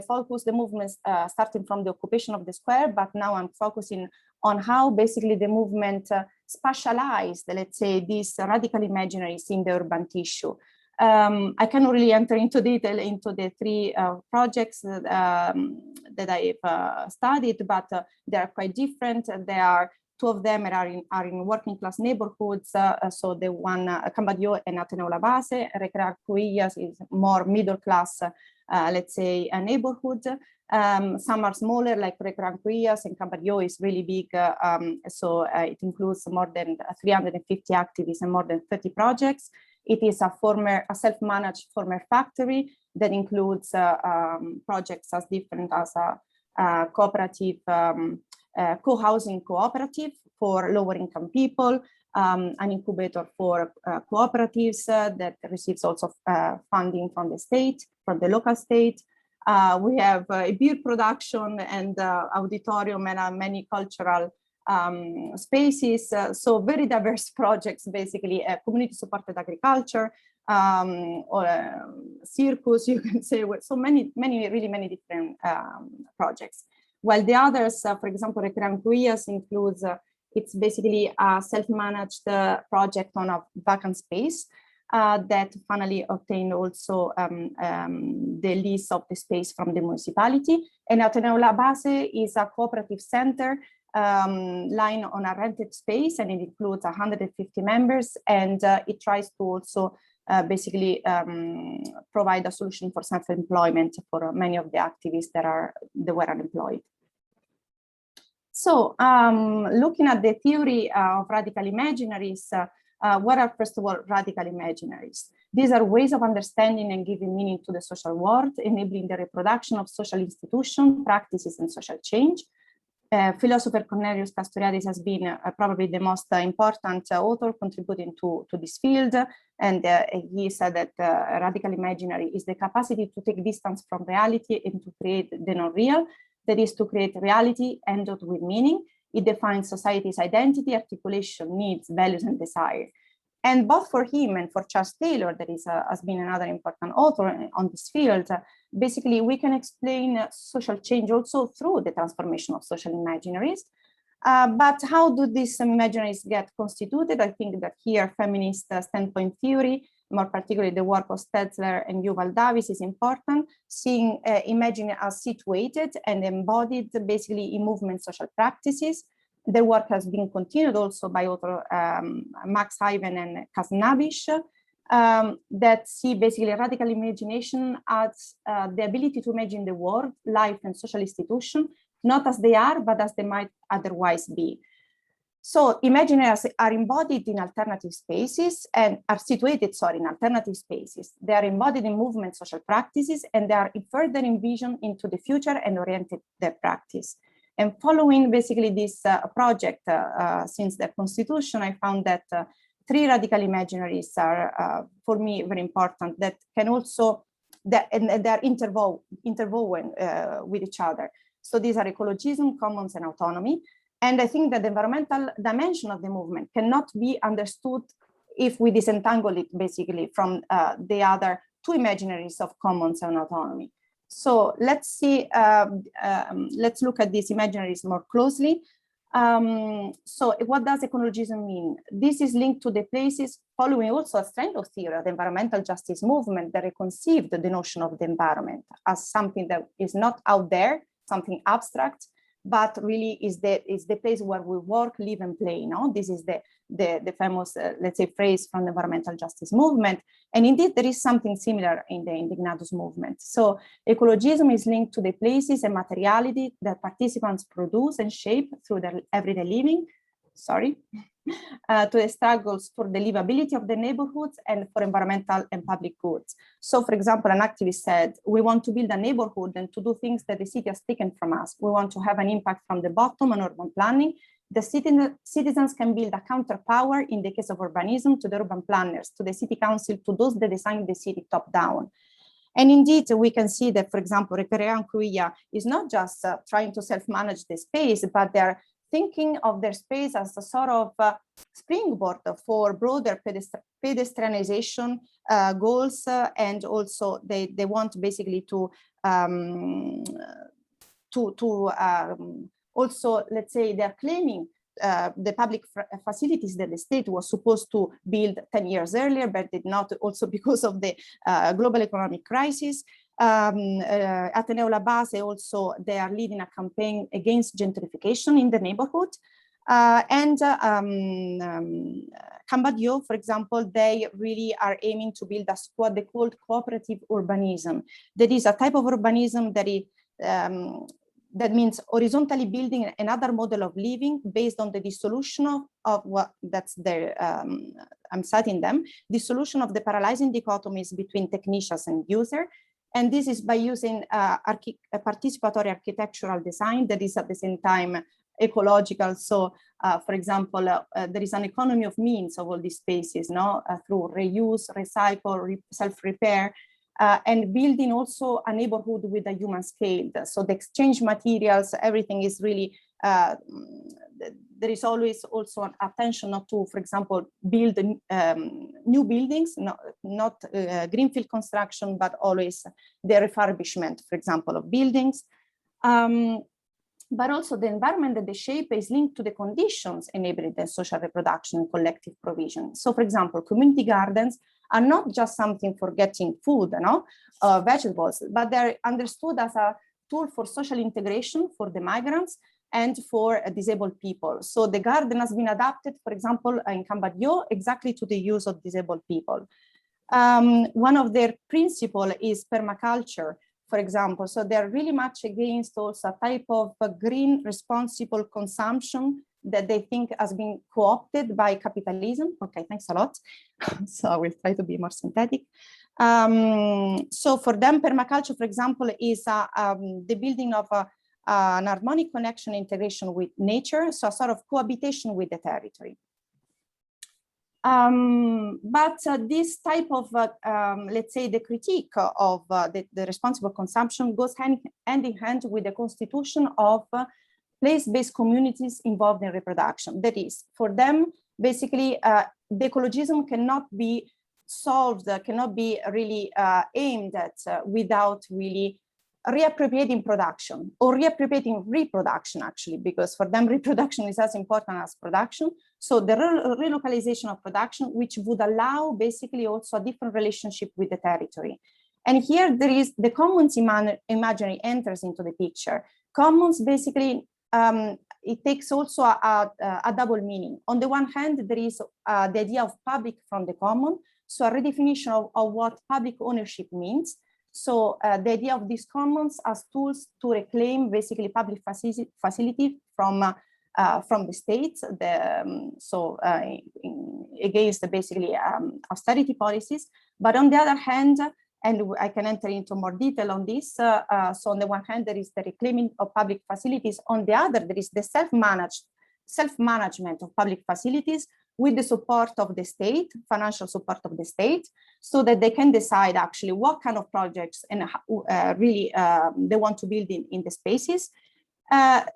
focus the movements starting from the occupation of the square, but now I'm focusing on how basically the movement spatialized, let's say, these radical imaginaries in the urban tissue. I cannot really enter into detail into the three projects that I've studied, but they are quite different. Two of them are in working class neighborhoods. So the one, Cambadio and Ateneo La Base, Recreacuillas is more middle class, let's say, a neighborhood. Some are smaller, like Recreacuillas, and Cambadio is really big. So it includes more than 350 activists and more than 30 projects. It is a self-managed former factory that includes projects as different as a cooperative, co-housing cooperative for lower income people, an incubator for cooperatives that receives also funding from the state, from the local state. We have a beer production and auditorium and many cultural spaces. So very diverse projects, basically community supported agriculture, or circus, you can say, so many different projects. While the others, for example, Recreacuillas includes, it's basically a self-managed project on a vacant space that finally obtained also the lease of the space from the municipality. And Ateneo La Base is a cooperative center lying on a rented space, and it includes 150 members, and it tries to also basically provide a solution for self-employment for many of the activists that were unemployed. So looking at the theory of radical imaginaries, what are, first of all, radical imaginaries? These are ways of understanding and giving meaning to the social world, enabling the reproduction of social institutions, practices, and social change. Philosopher Cornelius Castoriadis has been probably the most important author contributing to this field, and he said that radical imaginary is the capacity to take distance from reality and to create the non-real, that is to create reality endowed with meaning. It defines society's identity, articulation, needs, values, and desire. And both for him and for Charles Taylor, that has been another important author on this field, basically we can explain social change also through the transformation of social imaginaries. But how do these imaginaries get constituted? I think that here feminist standpoint theory, more particularly the work of Stetzler and Yuval Davis, is important, seeing imagining as situated and embodied basically in movement social practices. The work has been continued also by author Max Iven and Kasnabish, that see basically radical imagination as the ability to imagine the world, life, and social institution, not as they are, but as they might otherwise be. So imaginaries are embodied in alternative spaces and are situated, in alternative spaces. They are embodied in movement social practices, and they are further envisioned into the future and oriented their practice. And following basically this project since the Constitution, I found that three radical imaginaries are, for me, very important, that can also, and they're interwoven with each other. So these are ecologism, commons, and autonomy. And I think that the environmental dimension of the movement cannot be understood if we disentangle it basically from the other two imaginaries of commons and autonomy. So let's see, let's look at these imaginaries more closely. So what does ecologism mean? This is linked to the places following also a strand of theory of the environmental justice movement that reconceived the notion of the environment as something that is not out there, something abstract, but really is the place where we work, live, and play. No, this is the famous, let's say, phrase from the environmental justice movement. And indeed, there is something similar in the Indignatus movement. So ecologism is linked to the places and materiality that participants produce and shape through their everyday living. To the struggles for the livability of the neighborhoods and for environmental and public goods. So, for example, an activist said, we want to build a neighborhood and to do things that the city has taken from us. We want to have an impact from the bottom on urban planning. The citizens can build a counterpower in the case of urbanism to the urban planners, to the city council, to those that design the city top down. And indeed, we can see that, for example, Recreation Cuia is not just trying to self-manage the space, but they're thinking of their space as a sort of springboard for broader pedestrianization goals, and also they want basically to also, let's say, they're claiming the public facilities that the state was supposed to build 10 years earlier, but did not, also because of the global economic crisis. Ateneo La Base also, they are leading a campaign against gentrification in the neighborhood. Cambadio, for example, they really are aiming to build what they call cooperative urbanism. That is a type of urbanism that means horizontally building another model of living based on the dissolution of what that's their, I'm citing them, dissolution of the paralyzing dichotomies between technicians and user. And this is by using a participatory architectural design that is at the same time ecological. So, for example, there is an economy of means of all these spaces, no? Through reuse, recycle, self-repair, and building also a neighborhood with a human scale. So the exchange materials, everything is really, there is always also an attention not to, for example, build new buildings, not greenfield construction, but always the refurbishment, for example, of buildings. But also the environment that they shape is linked to the conditions enabling the social reproduction and collective provision. So, for example, community gardens are not just something for getting food, vegetables, but they're understood as a tool for social integration for the migrants and for disabled people. So the garden has been adapted, for example, in Cambadio, exactly to the use of disabled people. One of their principles is permaculture, for example. So they're really much against also a type of green responsible consumption that they think has been co-opted by capitalism. Okay, thanks a lot. So I will try to be more synthetic. So for them, permaculture, for example, is the building of an harmonic connection integration with nature, so a sort of cohabitation with the territory. But this type of, let's say, the critique of the responsible consumption goes hand in hand with the constitution of place-based communities involved in reproduction. That is, for them, basically, the ecologism cannot be solved, cannot be really aimed at without really reappropriating production or reappropriating reproduction, actually, because for them reproduction is as important as production. So the relocalization of production, which would allow basically also a different relationship with the territory. And here there is the commons imaginary enters into the picture. Commons basically, it takes also a double meaning. On the one hand, there is the idea of public from the common, so a redefinition of what public ownership means. So the idea of these commons as tools to reclaim basically public facility from the state, against basically austerity policies. But on the other hand, and I can enter into more detail on this, so on the one hand, there is the reclaiming of public facilities. On the other, there is the self-management of public facilities with the support of the state, financial support of the state, so that they can decide actually what kind of projects and really they want to build in the spaces.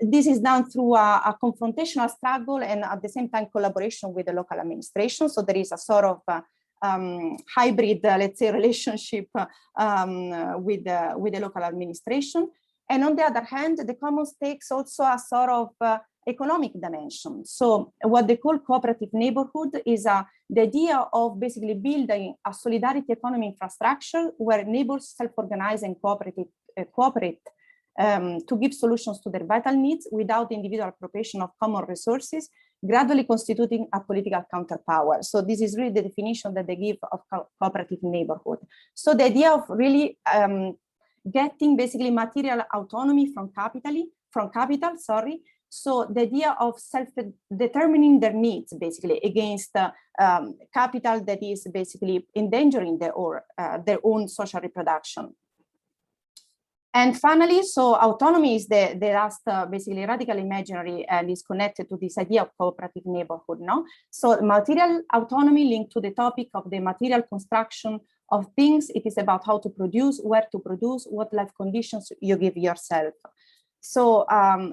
This is done through a confrontational struggle and at the same time collaboration with the local administration. So there is a sort of hybrid, let's say, relationship with the local administration. And on the other hand, the commons takes also a sort of economic dimension. So what they call cooperative neighborhood is the idea of basically building a solidarity economy infrastructure where neighbors self-organize and cooperate to give solutions to their vital needs without the individual appropriation of common resources, gradually constituting a political counterpower. So this is really the definition that they give of cooperative neighborhood. So the idea of really getting basically material autonomy from capital, sorry. So the idea of self-determining their needs, basically, against capital that is basically endangering their own social reproduction. And finally, so autonomy is the last basically radical imaginary and is connected to this idea of cooperative neighborhood, no? So material autonomy linked to the topic of the material construction of things. It is about how to produce, where to produce, what life conditions you give yourself. So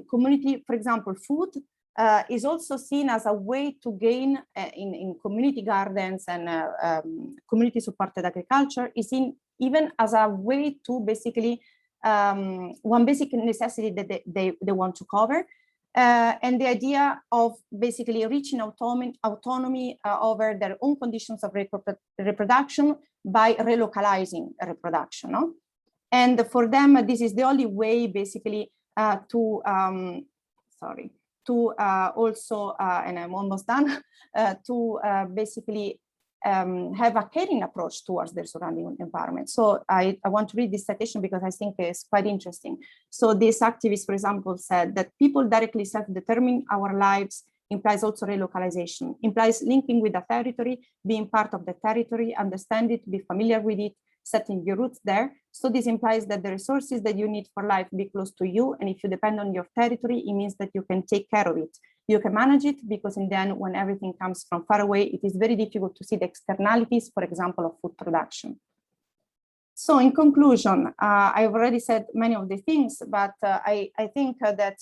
community, for example, food is also seen as a way to gain in community gardens and community supported agriculture is seen even as a way to basically one basic necessity that they want to cover. And the idea of basically reaching autonomy over their own conditions of reproduction by relocalizing reproduction. No? And for them, this is the only way basically to also, and I'm almost done, to basically have a caring approach towards their surrounding environment. So I want to read this citation because I think it's quite interesting. So this activist, for example, said that people directly self-determine our lives implies also relocalization, implies linking with the territory, being part of the territory, understand it, be familiar with it, setting your roots there. So this implies that the resources that you need for life be close to you. And if you depend on your territory, it means that you can take care of it. You can manage it because in the end, when everything comes from far away, it is very difficult to see the externalities, for example, of food production. So in conclusion, I've already said many of the things, but I think that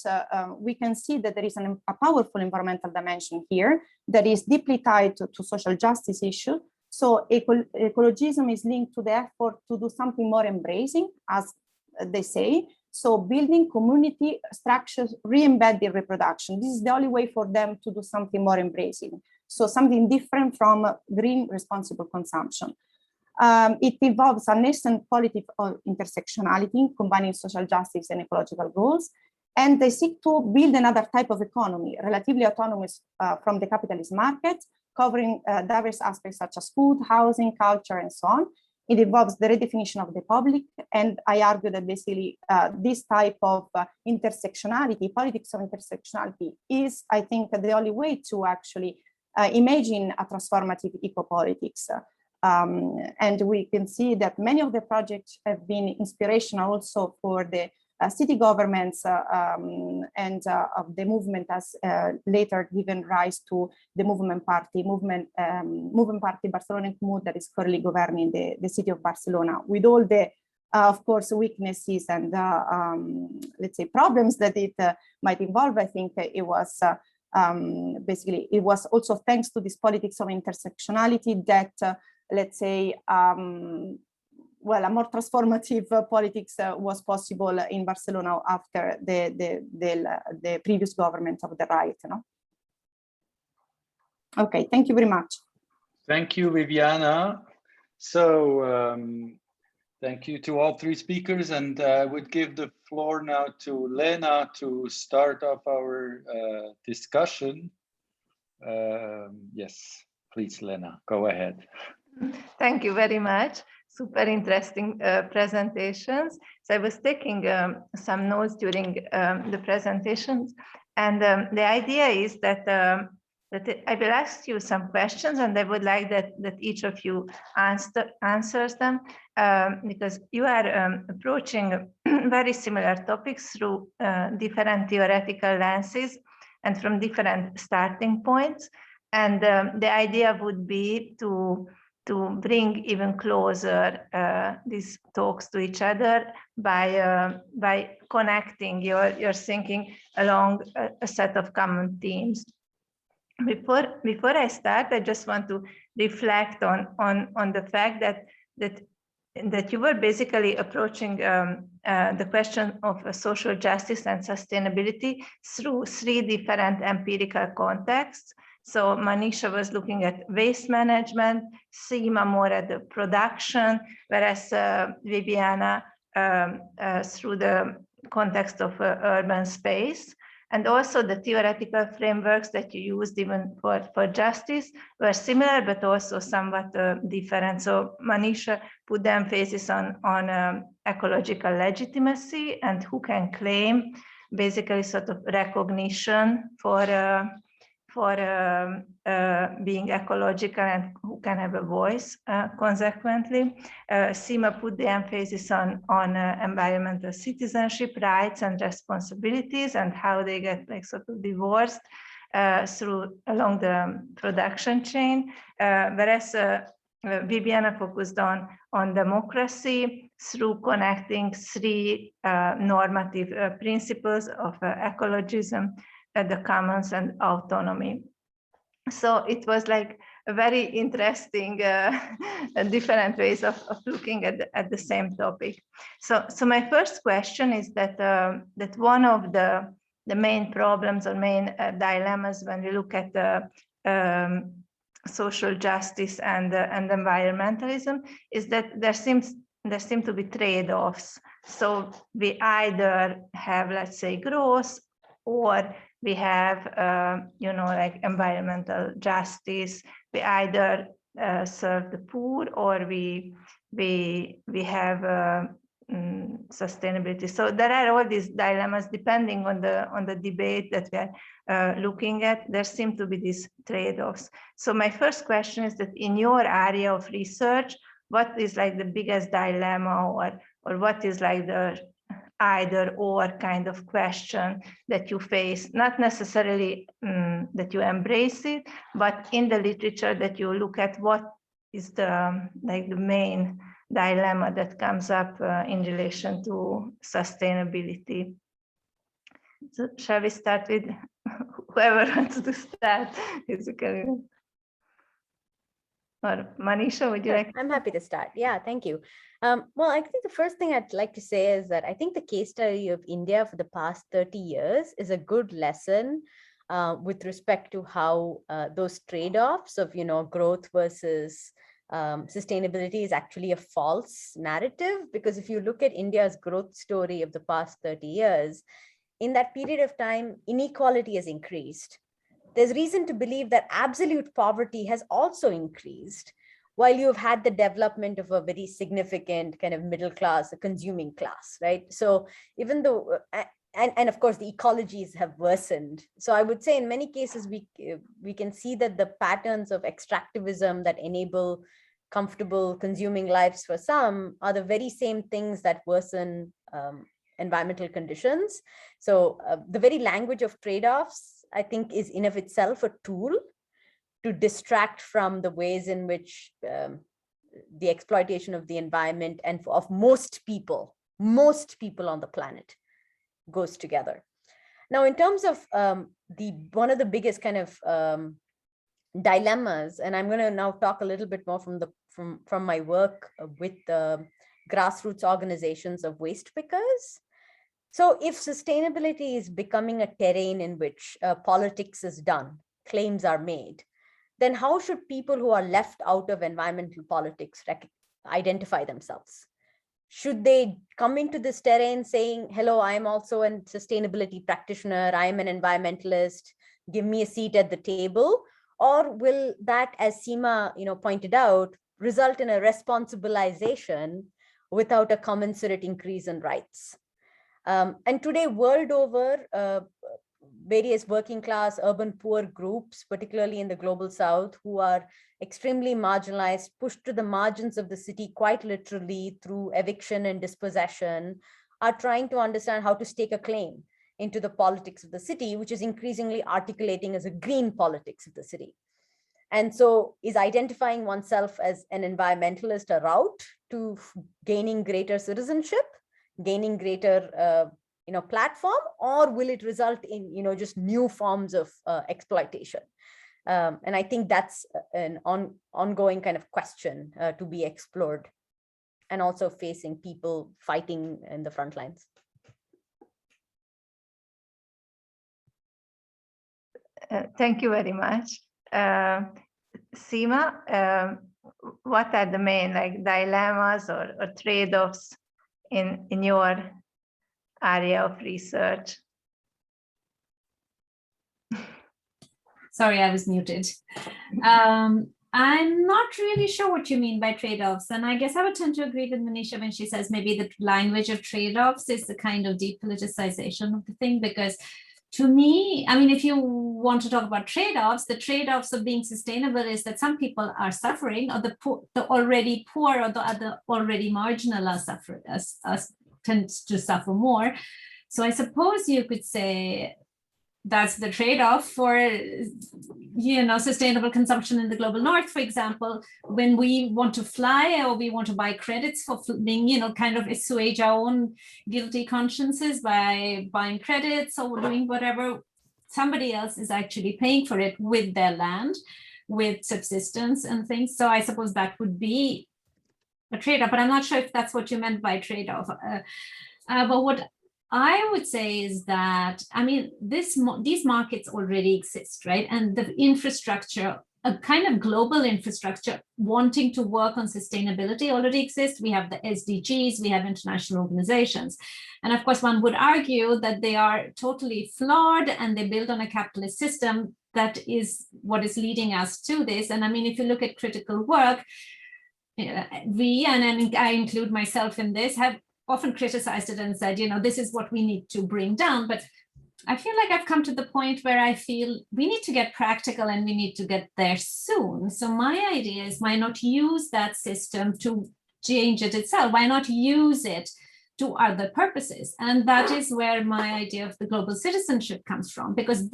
we can see that there is a powerful environmental dimension here that is deeply tied to social justice issue. So ecologism is linked to the effort to do something more embracing, as they say. So building community structures, re-embed the reproduction. This is the only way for them to do something more embracing. So something different from green responsible consumption. It involves a nascent politic of intersectionality, combining social justice and ecological goals. And they seek to build another type of economy, relatively autonomous from the capitalist market, covering diverse aspects such as food, housing, culture, and so on. It involves the redefinition of the public. And I argue that basically this type of intersectionality, politics of intersectionality is, I think, the only way to actually imagine a transformative eco-politics. And we can see that many of the projects have been inspirational also for the city governments and of the movement has later given rise to the movement party Barcelona en Comú that is currently governing the city of Barcelona, with all the of course weaknesses and let's say problems that it might involve. I think it was basically it was also thanks to this politics of intersectionality that let's say well, a more transformative politics was possible in Barcelona after the previous government of the right. No? Okay, thank you very much. Thank you, Viviana. So thank you to all three speakers, and I would give the floor now to Lena to start off our discussion. Yes, please, Lena, go ahead. Thank you very much. Super interesting presentations. So I was taking some notes during the presentations, and the idea is that I will ask you some questions, and I would like that each of you answers them, because you are approaching very similar topics through different theoretical lenses and from different starting points. And the idea would be to bring even closer these talks to each other by connecting your thinking along a set of common themes. Before I start, I just want to reflect on the fact that you were basically approaching the question of social justice and sustainability through three different empirical contexts. So Manisha was looking at waste management, Seema more at the production, whereas Viviana through the context of urban space. And also the theoretical frameworks that you used even for justice were similar, but also somewhat different. So Manisha put the emphasis on ecological legitimacy and who can claim basically sort of recognition for being ecological and who can have a voice consequently. Seema put the emphasis on environmental citizenship, rights and responsibilities, and how they get like sort of divorced along the production chain, whereas Viviana focused on democracy through connecting three normative principles of ecologism, the commons and autonomy. So it was like a very interesting different ways of looking at the same topic. So my first question is that that one of the main problems or main dilemmas when we look at the social justice and environmentalism is that there seem to be trade-offs. So we either have, let's say, growth, or we have, you know, like environmental justice. We either serve the poor, or we have sustainability. So there are all these dilemmas depending on the debate that we are looking at. There seem to be these trade-offs. So my first question is that in your area of research, what is like the biggest dilemma, or what is like the either or kind of question that you face, not necessarily that you embrace it, but in the literature that you look at what is the like the main dilemma that comes up in relation to sustainability. So shall we start with whoever wants to start? Basically. Or Manisha, would you like? I'm happy to start. Yeah, thank you. Well, I think the first thing I'd like to say is that I think the case study of India for the past 30 years is a good lesson with respect to how those trade-offs of, you know, growth versus sustainability is actually a false narrative. Because if you look at India's growth story of the past 30 years, in that period of time, inequality has increased. There's reason to believe that absolute poverty has also increased, while you've had the development of a very significant kind of middle class, a consuming class, right? So even though, and of course the ecologies have worsened. So I would say in many cases, we can see that the patterns of extractivism that enable comfortable consuming lives for some are the very same things that worsen environmental conditions. So the very language of trade-offs, I think, is in of itself a tool to distract from the ways in which the exploitation of the environment and of most people on the planet goes together. Now, in terms of one of the biggest kind of dilemmas, and I'm going to now talk a little bit more from my work with the grassroots organizations of waste pickers. So if sustainability is becoming a terrain in which politics is done, claims are made, then how should people who are left out of environmental politics identify themselves? Should they come into this terrain saying, hello, I'm also a sustainability practitioner, I'm an environmentalist, give me a seat at the table? Or will that, as Seema pointed out, result in a responsibilization without a commensurate increase in rights? And today, world over, various working class, urban poor groups, particularly in the global south, who are extremely marginalized, pushed to the margins of the city quite literally through eviction and dispossession, are trying to understand how to stake a claim into the politics of the city, which is increasingly articulating as a green politics of the city. And so is identifying oneself as an environmentalist a route to gaining greater citizenship, gaining greater platform, or will it result in just new forms of exploitation? And I think that's an ongoing kind of question to be explored, and also facing people fighting in the front lines. Thank you very much. Seema, what are the main dilemmas or trade-offs in your area of research. Sorry, I was muted. I'm not really sure what you mean by trade-offs. And I guess I would tend to agree with Manisha when she says maybe the language of trade-offs is the kind of depoliticization of the thing, because to me, I mean, if you want to talk about trade-offs, the trade-offs of being sustainable is that some people are suffering, or the already poor or the already marginal are suffering, tend to suffer more. So I suppose you could say that's the trade-off for, you know, sustainable consumption in the global north, for example. When we want to fly or we want to buy credits for being, you know, kind of assuage our own guilty consciences by buying credits or doing whatever, somebody else is actually paying for it with their land, with subsistence and things. So I suppose that would be a trade-off, but I'm not sure if that's what you meant by trade-off. But what I would say is that, I mean, these markets already exist, right? And the infrastructure, a kind of global infrastructure wanting to work on sustainability already exists. We have the SDGs, we have international organizations. And of course, one would argue that they are totally flawed and they build on a capitalist system that is what is leading us to this. And I mean, if you look at critical work, we, and I include myself in this, have often criticized it and said, you know, this is what we need to bring down. But I feel like I've come to the point where I feel we need to get practical and we need to get there soon. So my idea is, why not use that system to change it itself? Why not use it to other purposes? And that is where my idea of the global citizenship comes from, because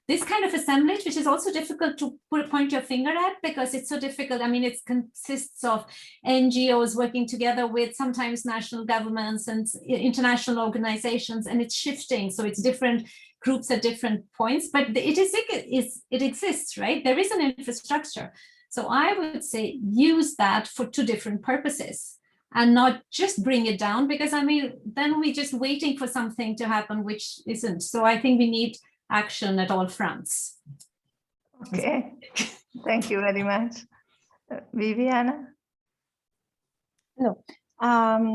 this kind of assemblage, which is also difficult to point your finger at because it's so difficult. I mean, it consists of NGOs working together with sometimes national governments and international organizations, and it's shifting. So it's different groups at different points, but it exists, right? There is an infrastructure. So I would say use that for two different purposes, and not just bring it down, because I mean, then we're just waiting for something to happen, which isn't. So I think we need action at all fronts. Okay, thank you very much. Viviana? No.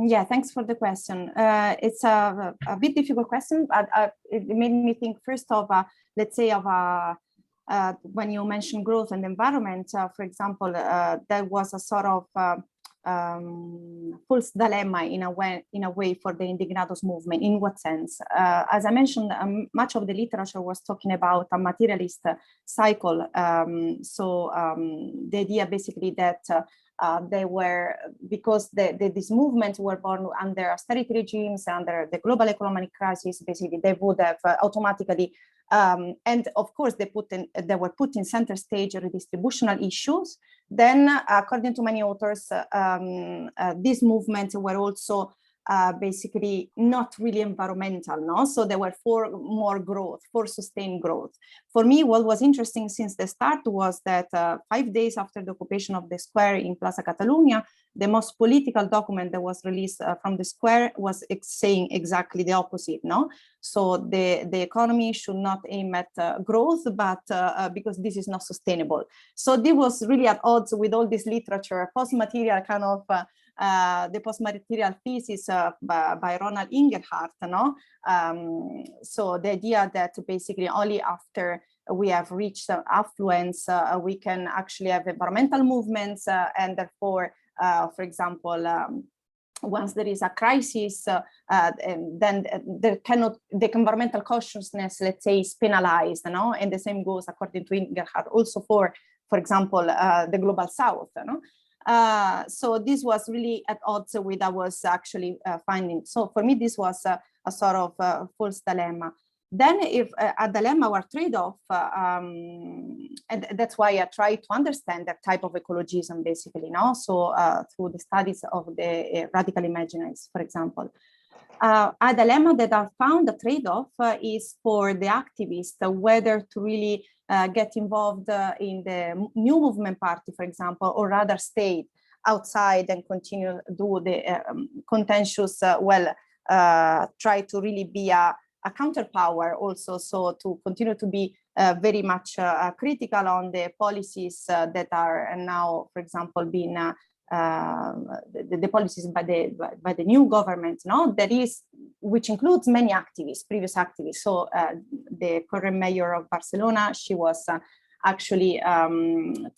Yeah, thanks for the question. It's a bit difficult question, but it made me think first of, let's say, of when you mentioned growth and environment, for example, there was a sort of false dilemma in a way for the Indignados movement. In what sense? As I mentioned, much of the literature was talking about a materialist cycle. The idea basically that they were, because these movements were born under austerity regimes, under the global economic crisis, basically they would have automatically, and of course they were put in center stage redistributional issues. Then, according to many authors, these movements were also basically not really environmental, no? So they were for more growth, for sustained growth. For me, what was interesting since the start was that 5 days after the occupation of the square in Plaza Catalunya, the most political document that was released from the square was saying exactly the opposite, no? So the economy should not aim at growth, but because this is not sustainable. So this was really at odds with all this literature, post-material kind of, the post-material thesis by Ronald Inglehart, no? So the idea that basically only after we have reached affluence, we can actually have environmental movements, and therefore, for example, once there is a crisis, then there cannot, the environmental consciousness, let's say, is penalized, no? And the same goes, according to Inglehart, also for example, the global south, no? So this was really at odds with what I was actually finding. So for me, this was a sort of false dilemma. Then if a dilemma or trade-off, and that's why I try to understand that type of ecologism, basically, no? So through the studies of the radical imaginaries, for example. A dilemma that I found, a trade-off, is for the activists, whether to really get involved in the new movement party, for example, or rather stay outside and continue do the contentious, try to really be a counterpower also, so to continue to be very much critical on the policies that are now, for example, being the policies by the new government, no, which includes many activists, previous activists. So the current mayor of Barcelona, she was actually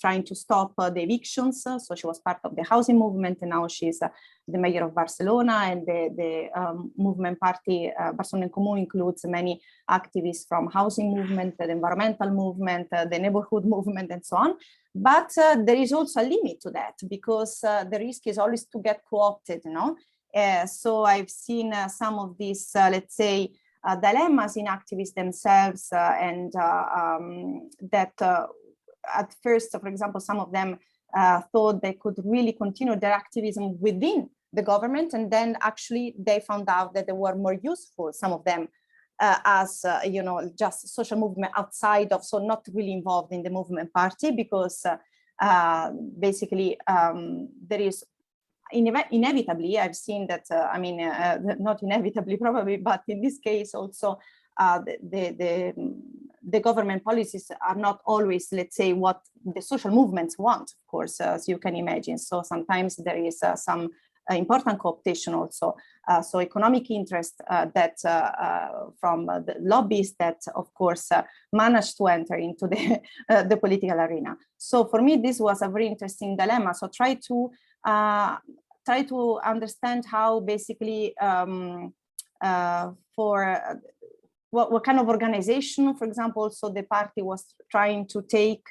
trying to stop the evictions. So she was part of the housing movement, and now she's the mayor of Barcelona. And the movement party, Barcelona en Comú, includes many activists from housing movement, the environmental movement, the neighborhood movement, and so on. But there is also a limit to that, because the risk is always to get co-opted, you know. So I've seen some of these, let's say, dilemmas in activists themselves, and that at first, for example, some of them thought they could really continue their activism within the government, and then actually they found out that they were more useful, some of them, as you know, just social movement outside of, so not really involved in the movement party, because basically there is inevitably, I've seen that, I mean, not inevitably probably, but in this case also, the government policies are not always, let's say, what the social movements want, of course, as you can imagine. So sometimes there is some important co-optation also. So economic interest that from the lobbyists that, of course, managed to enter into the political arena. So for me, this was a very interesting dilemma. So try to understand how basically for what kind of organization, for example, so the party was trying to take,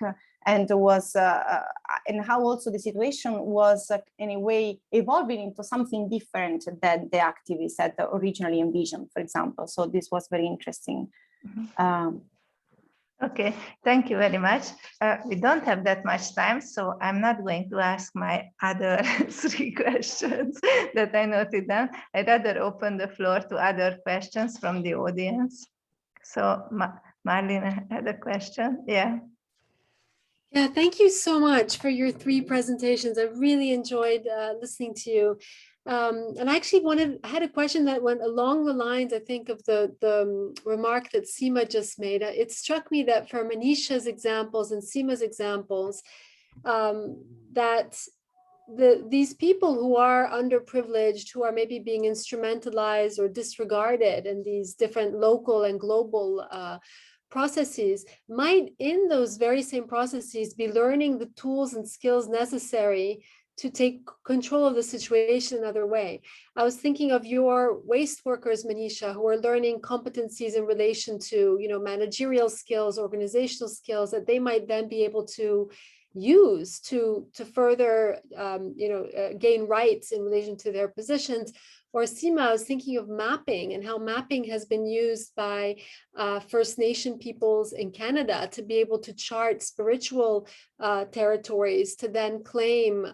and was and how also the situation was in a way evolving into something different than the activists had originally envisioned, for example. So this was very interesting. Okay, thank you very much. We don't have that much time, so I'm not going to ask my other 3 questions that I noted down. I'd rather open the floor to other questions from the audience. So Marlene had a question, yeah. Yeah, thank you so much for your 3 presentations. I really enjoyed listening to you. And I actually had a question that went along the lines, I think, of the remark that Seema just made. It struck me that for Manisha's examples and Seema's examples, that these people who are underprivileged, who are maybe being instrumentalized or disregarded in these different local and global processes, might in those very same processes be learning the tools and skills necessary to take control of the situation another way. I was thinking of your waste workers, Manisha, who are learning competencies in relation to, you know, managerial skills, organizational skills that they might then be able to use to further, gain rights in relation to their positions. Or Seema, I was thinking of mapping and how mapping has been used by First Nation peoples in Canada to be able to chart spiritual territories, to then claim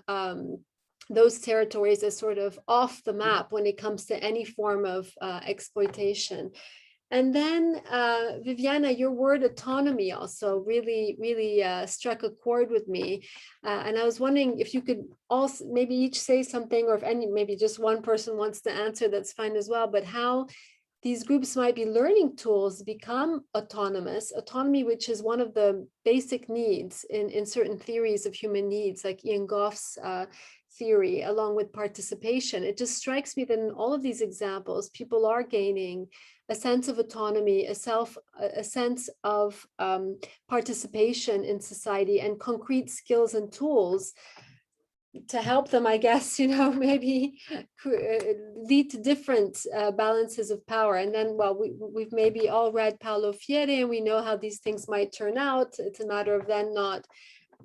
those territories as sort of off the map when it comes to any form of exploitation. And then, Viviana, your word autonomy also really, really struck a chord with me. And I was wondering if you could also maybe each say something, or if maybe just one person wants to answer, that's fine as well, but how these groups might be learning tools to become autonomous, autonomy, which is one of the basic needs in certain theories of human needs, like Ian Gough's theory, along with participation. It just strikes me that in all of these examples, people are gaining a sense of autonomy, a sense of participation in society, and concrete skills and tools to help them, I guess, maybe lead to different balances of power. And then, well, we've maybe all read Paulo Freire, and we know how these things might turn out. It's a matter of then not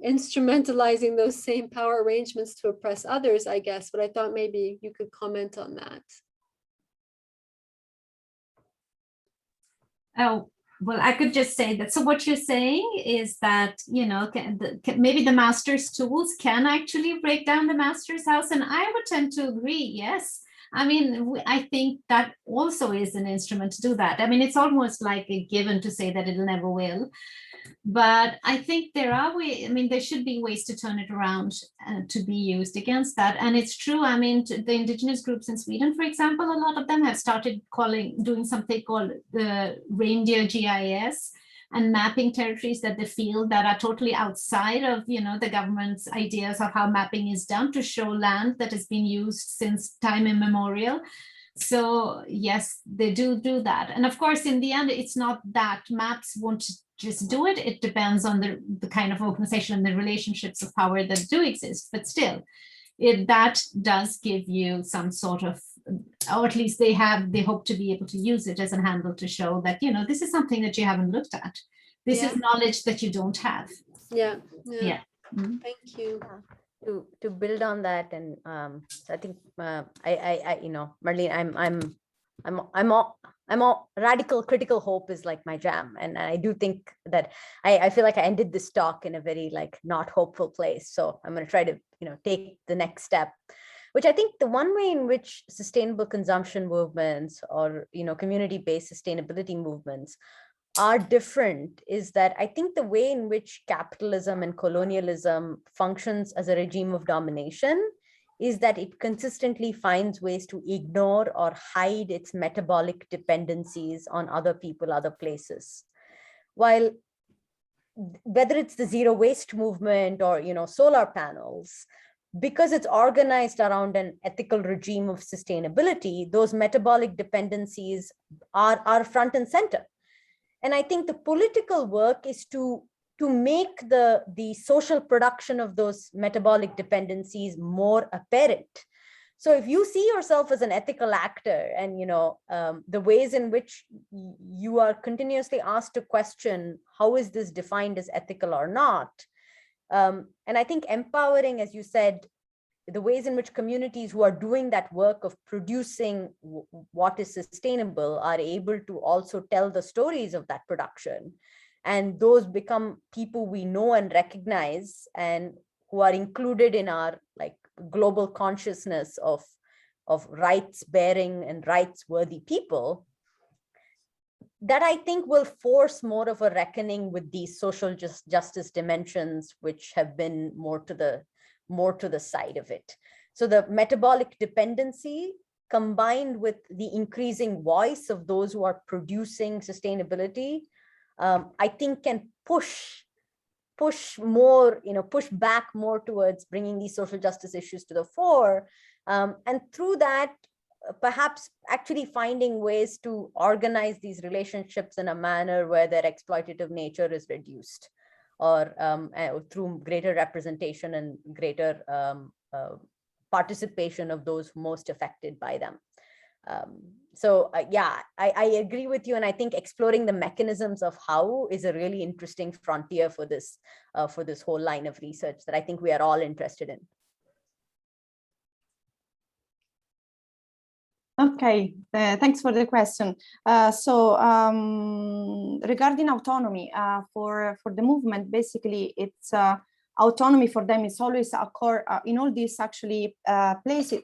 instrumentalizing those same power arrangements to oppress others, I guess. But I thought maybe you could comment on that. Oh, well, I could just say that. So what you're saying is that, maybe the master's tools can actually break down the master's house. And I would tend to agree, yes. I mean, I think that also is an instrument to do that. I mean, it's almost like a given to say that it never will. But I think there are ways, there should be ways to turn it around to be used against that. And it's true, the indigenous groups in Sweden, for example, a lot of them have started doing something called the reindeer GIS, and mapping territories that they feel that are totally outside of, the government's ideas of how mapping is done, to show land that has been used since time immemorial. So yes, they do that. And of course, in the end, it's not that maps won't just do it. It depends on the kind of organization and the relationships of power that do exist. But still, that does give you some sort of, or at least they hope to be able to use it as a handle to show that, this is something that you haven't looked at. This is knowledge that you don't have. Yeah. Mm-hmm. Thank you. To build on that, and so I think Marlene, I'm all radical critical hope is like my jam, and I do think that I feel like I ended this talk in a very not hopeful place. So I'm going to try to take the next step, which I think the one way in which sustainable consumption movements or community-based sustainability movements are different is that I think the way in which capitalism and colonialism functions as a regime of domination is that it consistently finds ways to ignore or hide its metabolic dependencies on other people, other places. While whether it's the zero waste movement or solar panels, because it's organized around an ethical regime of sustainability, those metabolic dependencies are front and center. And I think the political work is to make the social production of those metabolic dependencies more apparent. So if you see yourself as an ethical actor and the ways in which you are continuously asked to question how is this defined as ethical or not, and I think empowering, as you said, the ways in which communities who are doing that work of producing what is sustainable are able to also tell the stories of that production. And those become people we know and recognize and who are included in our global consciousness of rights bearing and rights worthy people. That I think will force more of a reckoning with these social justice dimensions, which have been more to the side of it. So the metabolic dependency combined with the increasing voice of those who are producing sustainability, I think can push back more towards bringing these social justice issues to the fore. And through that, perhaps actually finding ways to organize these relationships in a manner where their exploitative nature is reduced, or through greater representation and greater participation of those most affected by them. I agree with you, and I think exploring the mechanisms of how is a really interesting frontier for this whole line of research that I think we are all interested in. Okay, thanks for the question. Regarding autonomy for the movement, basically it's autonomy for them is always a core in all these actually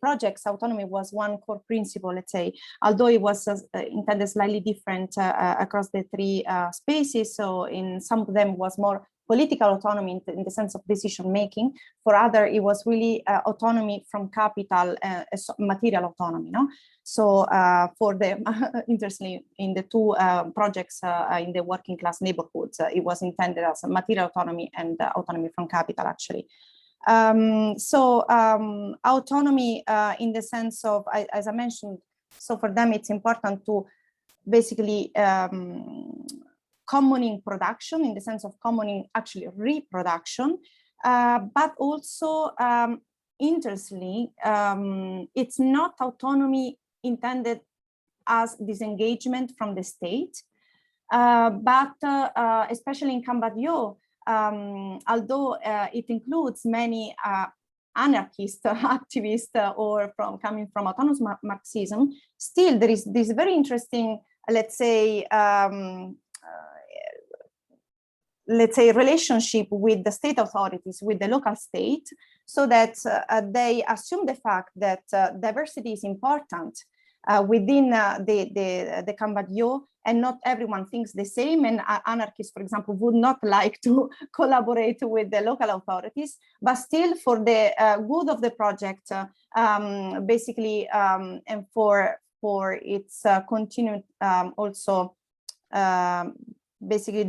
projects. Autonomy was one core principle, let's say, although it was intended slightly different across the three spaces. So in some of them was more political autonomy in the sense of decision making. For other, it was really autonomy from capital, material autonomy. No? So for the interestingly, in the two projects in the working class neighborhoods, it was intended as a material autonomy and autonomy from capital, actually. Autonomy in the sense of, as I mentioned, so for them it's important to basically commoning production in the sense of commoning actually reproduction, but also interestingly, it's not autonomy intended as disengagement from the state, but especially in Cambodia, although it includes many anarchist activists or coming from autonomous Marxism, still there is this very interesting, let's say relationship with the state authorities, with the local state, so that they assume the fact that diversity is important within the Cambodia, and not everyone thinks the same, and anarchists, for example, would not like to collaborate with the local authorities, but still for the good of the project, basically, and for its continued also basically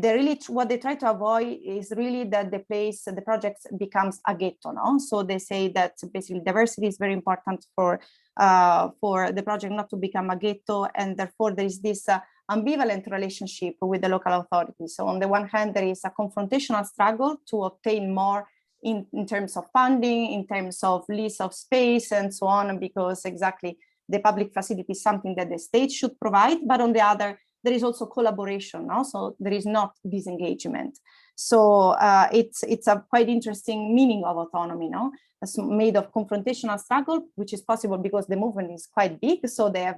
what they try to avoid is really that the project becomes a ghetto, no? So they say that basically diversity is very important for the project not to become a ghetto, and therefore there is this ambivalent relationship with the local authorities. So on the one hand, there is a confrontational struggle to obtain more in terms of funding, in terms of lease of space and so on, because exactly the public facility is something that the state should provide, but on the other, there is also collaboration, no? So there is not disengagement. So it's a quite interesting meaning of autonomy, no? It's made of confrontational struggle, which is possible because the movement is quite big. So they have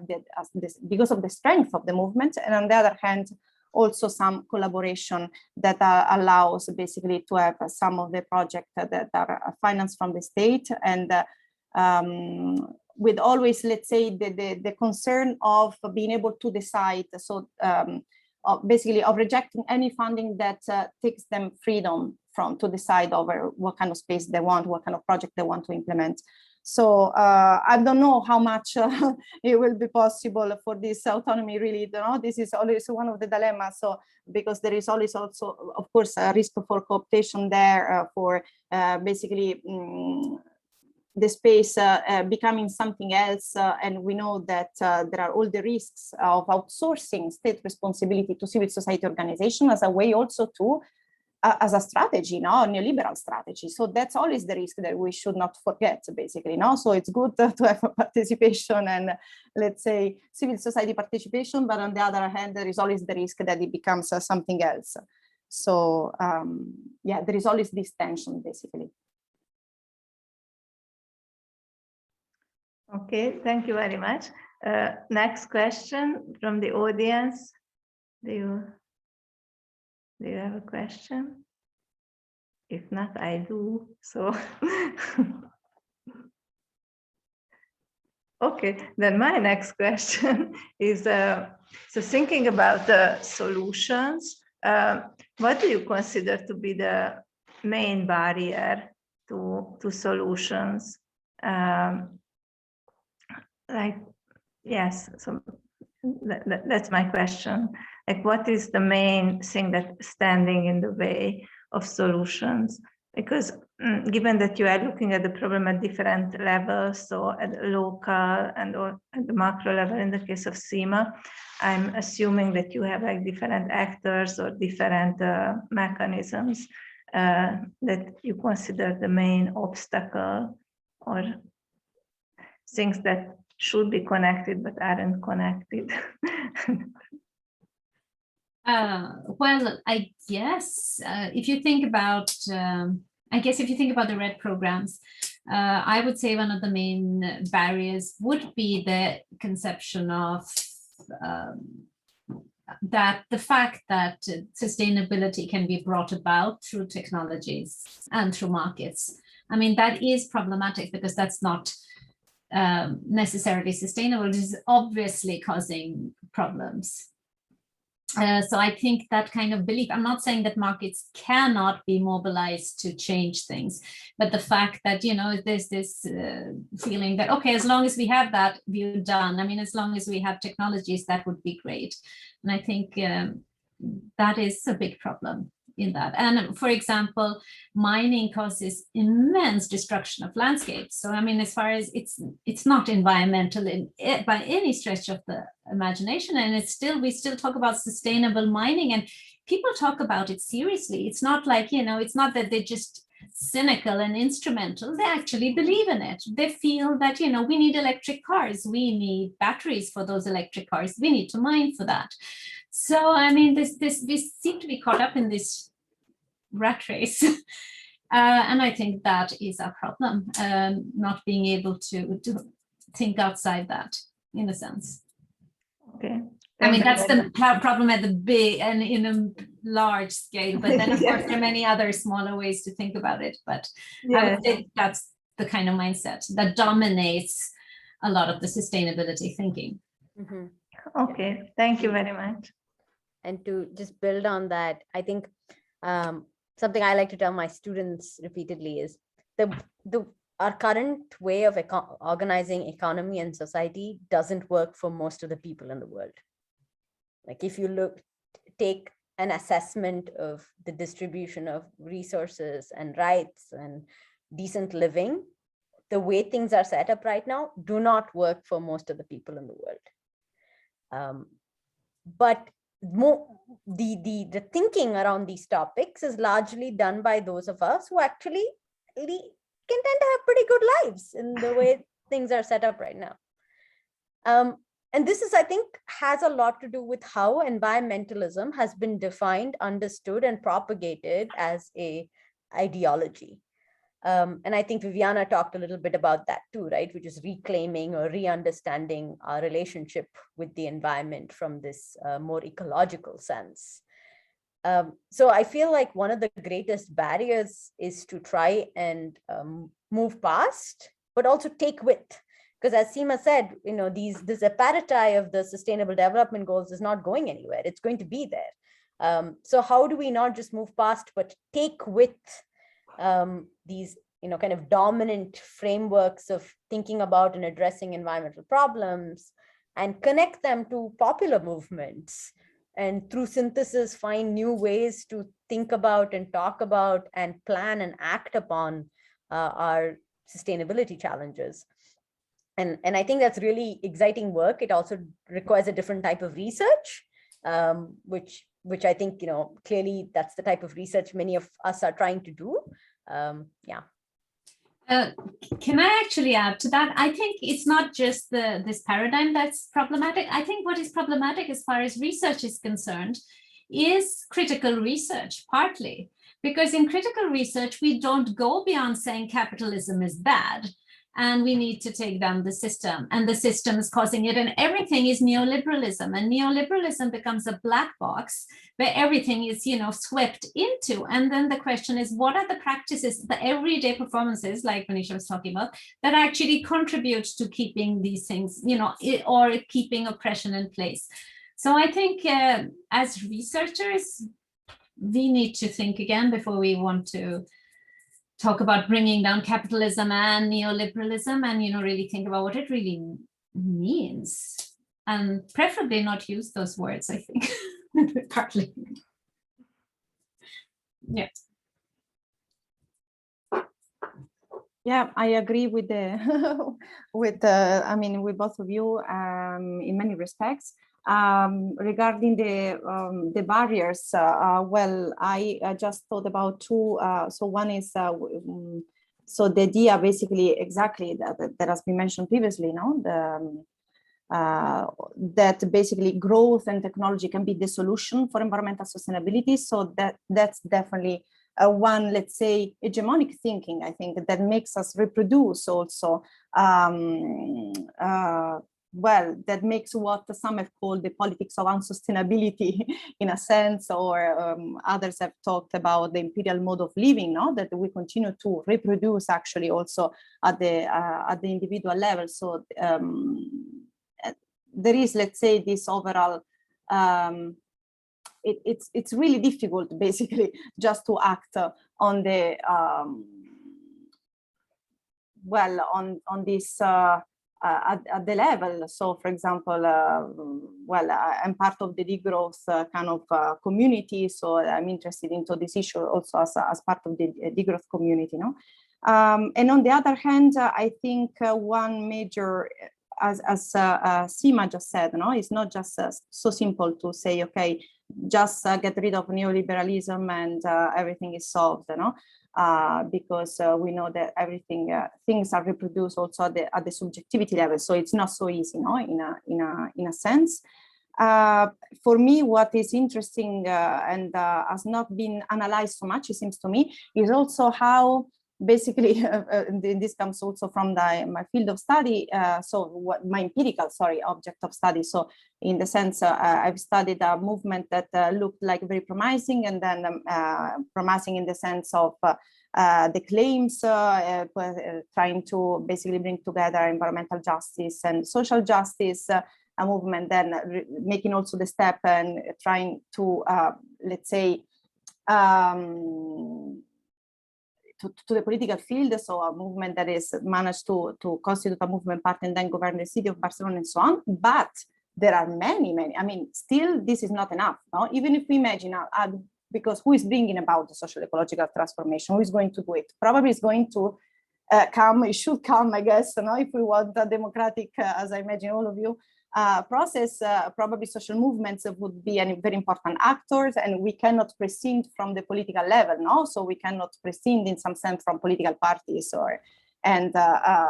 this because of the strength of the movement. And on the other hand, also some collaboration that allows basically to have some of the projects that are financed from the state, and with always, let's say, the concern of being able to decide, so basically of rejecting any funding that takes them freedom to decide over what kind of space they want, what kind of project they want to implement. So I don't know how much it will be possible for this autonomy, really, you know, this is always one of the dilemmas. So because there is always also, of course, a risk for co-optation there, for basically the space becoming something else. And we know that there are all the risks of outsourcing state responsibility to civil society organization as a way also to as a strategy, no, a neoliberal strategy. So that's always the risk that we should not forget, basically, no? So it's good to have participation and, let's say, civil society participation, but on the other hand, there is always the risk that it becomes something else. So yeah, there is always this tension, basically. Okay, thank you very much. Next question from the audience. Do you have a question? If not, I do. So, okay, then my next question is, so thinking about the solutions, what do you consider to be the main barrier to solutions? Like, yes, so that's my question. Like, what is the main thing that's standing in the way of solutions? Because given that you are looking at the problem at different levels, so at the local and or at the macro level in the case of CIMA, I'm assuming that you have like different actors or different mechanisms that you consider the main obstacle, or things that should be connected but aren't connected. Well, I guess if you think about, if you think about the RED programs, I would say one of the main barriers would be the conception of that the fact that sustainability can be brought about through technologies and through markets. I mean, that is problematic because that's not necessarily sustainable. It is obviously causing problems. So I think that kind of belief, I'm not saying that markets cannot be mobilized to change things, but the fact that, you know, there's this feeling that, okay, as long as we have that, we're done. I mean, as long as we have technologies, that would be great. And I think that is a big problem in that. And for example, mining causes immense destruction of landscapes. So I mean, as far as it's not environmental by any stretch of the imagination, and we still talk about sustainable mining, and people talk about it seriously. It's not like, you know, it's not that they're just cynical and instrumental. They actually believe in it. They feel that, you know, we need electric cars, we need batteries for those electric cars, we need to mine for that. So I mean, we seem to be caught up in this rat race, and I think that is a problem, not being able to think outside that, in a sense. Okay. I mean, that's the problem at the big and in a large scale, but then of course there are many other smaller ways to think about it. But I would say that's the kind of mindset that dominates a lot of the sustainability thinking. Mm-hmm. Okay, thank you very much. And to just build on that, I think something I like to tell my students repeatedly is our current way of organizing economy and society doesn't work for most of the people in the world. Like if you take an assessment of the distribution of resources and rights and decent living, the way things are set up right now, do not work for most of the people in the world. But the thinking around these topics is largely done by those of us who actually can tend to have pretty good lives in the way things are set up right now. And this is, I think, has a lot to do with how environmentalism has been defined, understood, and propagated as a ideology. And I think Viviana talked a little bit about that too, right? Which is reclaiming or re-understanding our relationship with the environment from this more ecological sense. So I feel like one of the greatest barriers is to try and move past, but also take with. Because as Seema said, this appetite of the Sustainable Development Goals is not going anywhere. It's going to be there. So how do we not just move past, but take with these kind of dominant frameworks of thinking about and addressing environmental problems and connect them to popular movements, and through synthesis find new ways to think about and talk about and plan and act upon our sustainability challenges. And I think that's really exciting work. It also requires a different type of research, which I think, clearly that's the type of research many of us are trying to do. Yeah. Can I actually add to that? I think it's not just this paradigm that's problematic. I think what is problematic as far as research is concerned is critical research, partly. Because in critical research, we don't go beyond saying capitalism is bad and we need to take down the system, and the system is causing it, and everything is neoliberalism, and neoliberalism becomes a black box where everything is, swept into. And then the question is, what are the practices, the everyday performances, like Manisha was talking about, that actually contribute to keeping these things, or keeping oppression in place? So I think as researchers, we need to think again before we want to talk about bringing down capitalism and neoliberalism, and really think about what it really means, and preferably not use those words, I think. Partly. Yeah. Yeah, I agree with with both of you in many respects. Regarding the barriers, well, I just thought about two. So one is so the idea, basically, exactly that has been mentioned previously. That basically growth and technology can be the solution for environmental sustainability. So that's definitely one, let's say, hegemonic thinking, I think, that makes us reproduce also. Well, that makes what some have called the politics of unsustainability in a sense, or others have talked about the imperial mode of living, that we continue to reproduce actually also at the individual level. So there is, let's say, this overall, it's really difficult basically just to act on the, on this, at the level. So, for example, I'm part of the degrowth kind of community, so I'm interested into this issue also as part of the degrowth community. And on the other hand, I think one major, as Seema just said, it's not just so simple to say, okay, just get rid of neoliberalism and everything is solved, because we know that everything, things are reproduced also at the subjectivity level. So it's not so easy, in a sense. For me, what is interesting and has not been analyzed so much, it seems to me, is also how basically, this comes also from my field of study, my empirical, object of study. So in the sense, I've studied a movement that looked like very promising, and then promising in the sense of the claims, trying to basically bring together environmental justice and social justice, a movement then making also the step and trying to, let's say, to the political field, so a movement that is managed to constitute a movement party and then govern the city of Barcelona and so on. But there are many, I mean, still this is not enough, no? Even if we imagine, because who is bringing about the social ecological transformation? Who is going to do it? Probably is going to come, it should come, I guess, you know, if we want a democratic, as I imagine all of you, process, probably social movements would be a very important actors, and we cannot prescind from the political level, no? So we cannot prescind in some sense from political parties and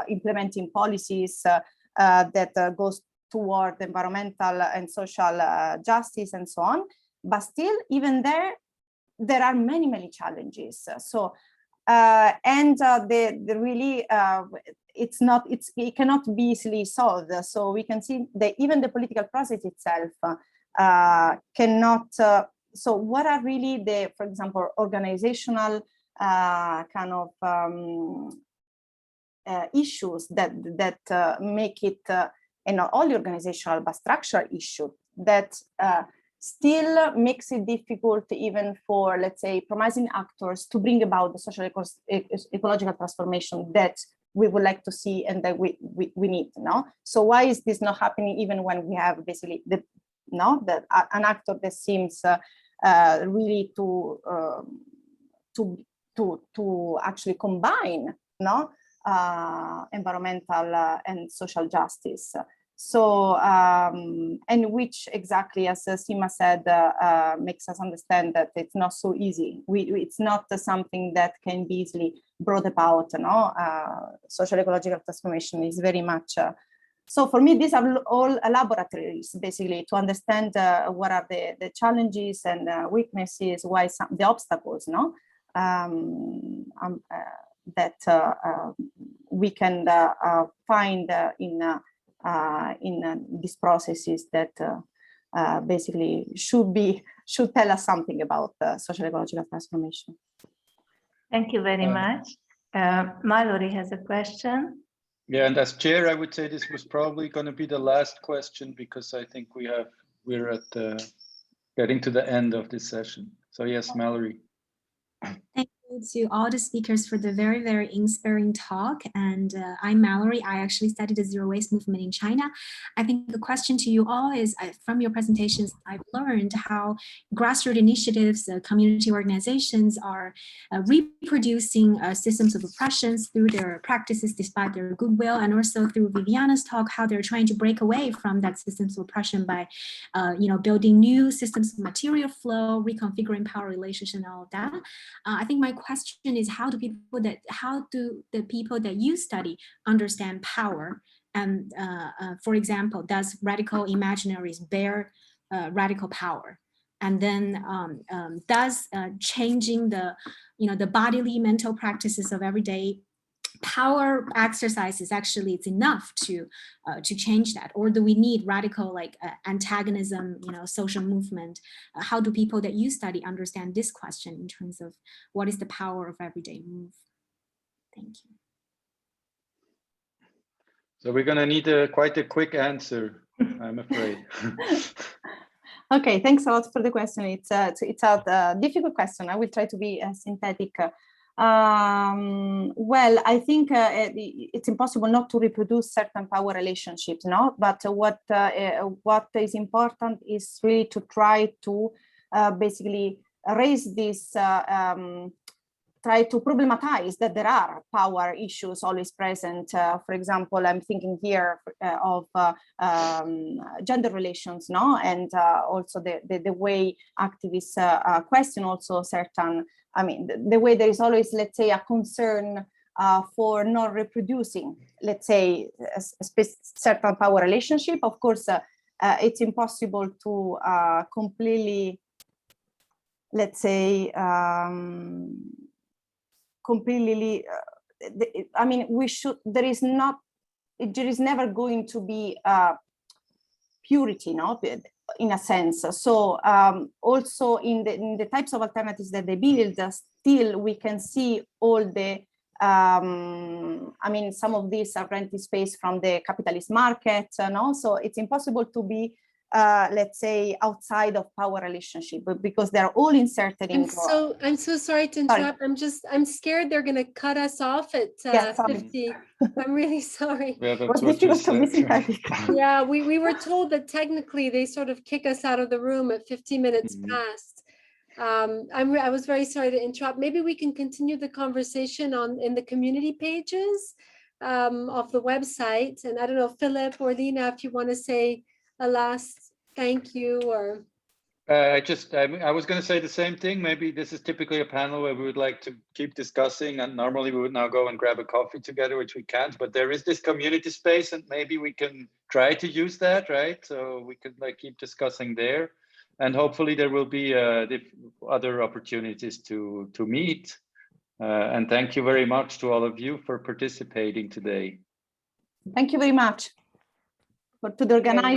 implementing policies that goes toward environmental and social justice and so on. But still, even there are many challenges. So the really it cannot be easily solved. So we can see that even the political process itself cannot. So what are really the, for example, organizational kind of issues that make it, and not only organizational but structural issue that still makes it difficult even for, let's say, promising actors to bring about the social ecological transformation that we would like to see and that we need, no? So why is this not happening even when we have basically an actor that seems really to actually combine, no, environmental and social justice? So, and which exactly, as Sima said, makes us understand that it's not so easy. It's not something that can be easily brought about, you know. Social ecological transformation is very much, so for me, these are all laboratories, basically, to understand what are the challenges and weaknesses, why the obstacles, no, that we can find in these processes that basically should tell us something about social ecological transformation. Thank you very much. Mallory has a question. Yeah, and as chair, I would say this was probably going to be the last question, because I think we're at getting to the end of this session. So yes, Mallory. Thank you to all the speakers for the very, very inspiring talk. And I'm Mallory. I actually studied the zero waste movement in China. I think the question to you all is, from your presentations, I've learned how grassroots initiatives, community organizations are reproducing systems of oppressions through their practices despite their goodwill, and also through Viviana's talk, how they're trying to break away from that systems of oppression by building new systems of material flow, reconfiguring power relations and all of that. I think my question is, how do the people that you study understand power? And for example, does radical imaginaries bear radical power? And then does changing the bodily mental practices of everyday power exercises actually it's enough to change that, or do we need radical antagonism, social movement? How do people that you study understand this question in terms of what is the power of everyday move? Thank you. So we're going to need quite a quick answer, I'm afraid. Okay, thanks a lot for the question. It's a difficult question. I will try to be synthetic. Well, I think it's impossible not to reproduce certain power relationships, no? But what is important is really to try to basically raise this, try to problematize that there are power issues always present. For example, I'm thinking here of gender relations, no? And also the way activists question also certain, the way there is always, let's say, a concern for not reproducing, let's say, a certain power relationship. Of course, it's impossible to completely, let's say, there is never going to be purity, no? In a sense. So also in the types of alternatives that they build, still we can see all the, some of these are renting space from the capitalist market, no? So it's impossible to be let's say, outside of power relationship, but because they're all inserted in. I'm so sorry to interrupt. I'm scared they're going to cut us off at 50. I'm really sorry. What's difficult to be synthetic. Yeah, we were told that technically they sort of kick us out of the room at 50 minutes past. I was very sorry to interrupt. Maybe we can continue the conversation in the community pages of the website. And I don't know, Philip or Lena, if you want to say a last thank you or. I was going to say the same thing. Maybe this is typically a panel where we would like to keep discussing, and normally we would now go and grab a coffee together, which we can't, but there is this community space and maybe we can try to use that, right? So we could like keep discussing there, and hopefully there will be other opportunities to meet. And thank you very much to all of you for participating today. Thank you very much to the organizers.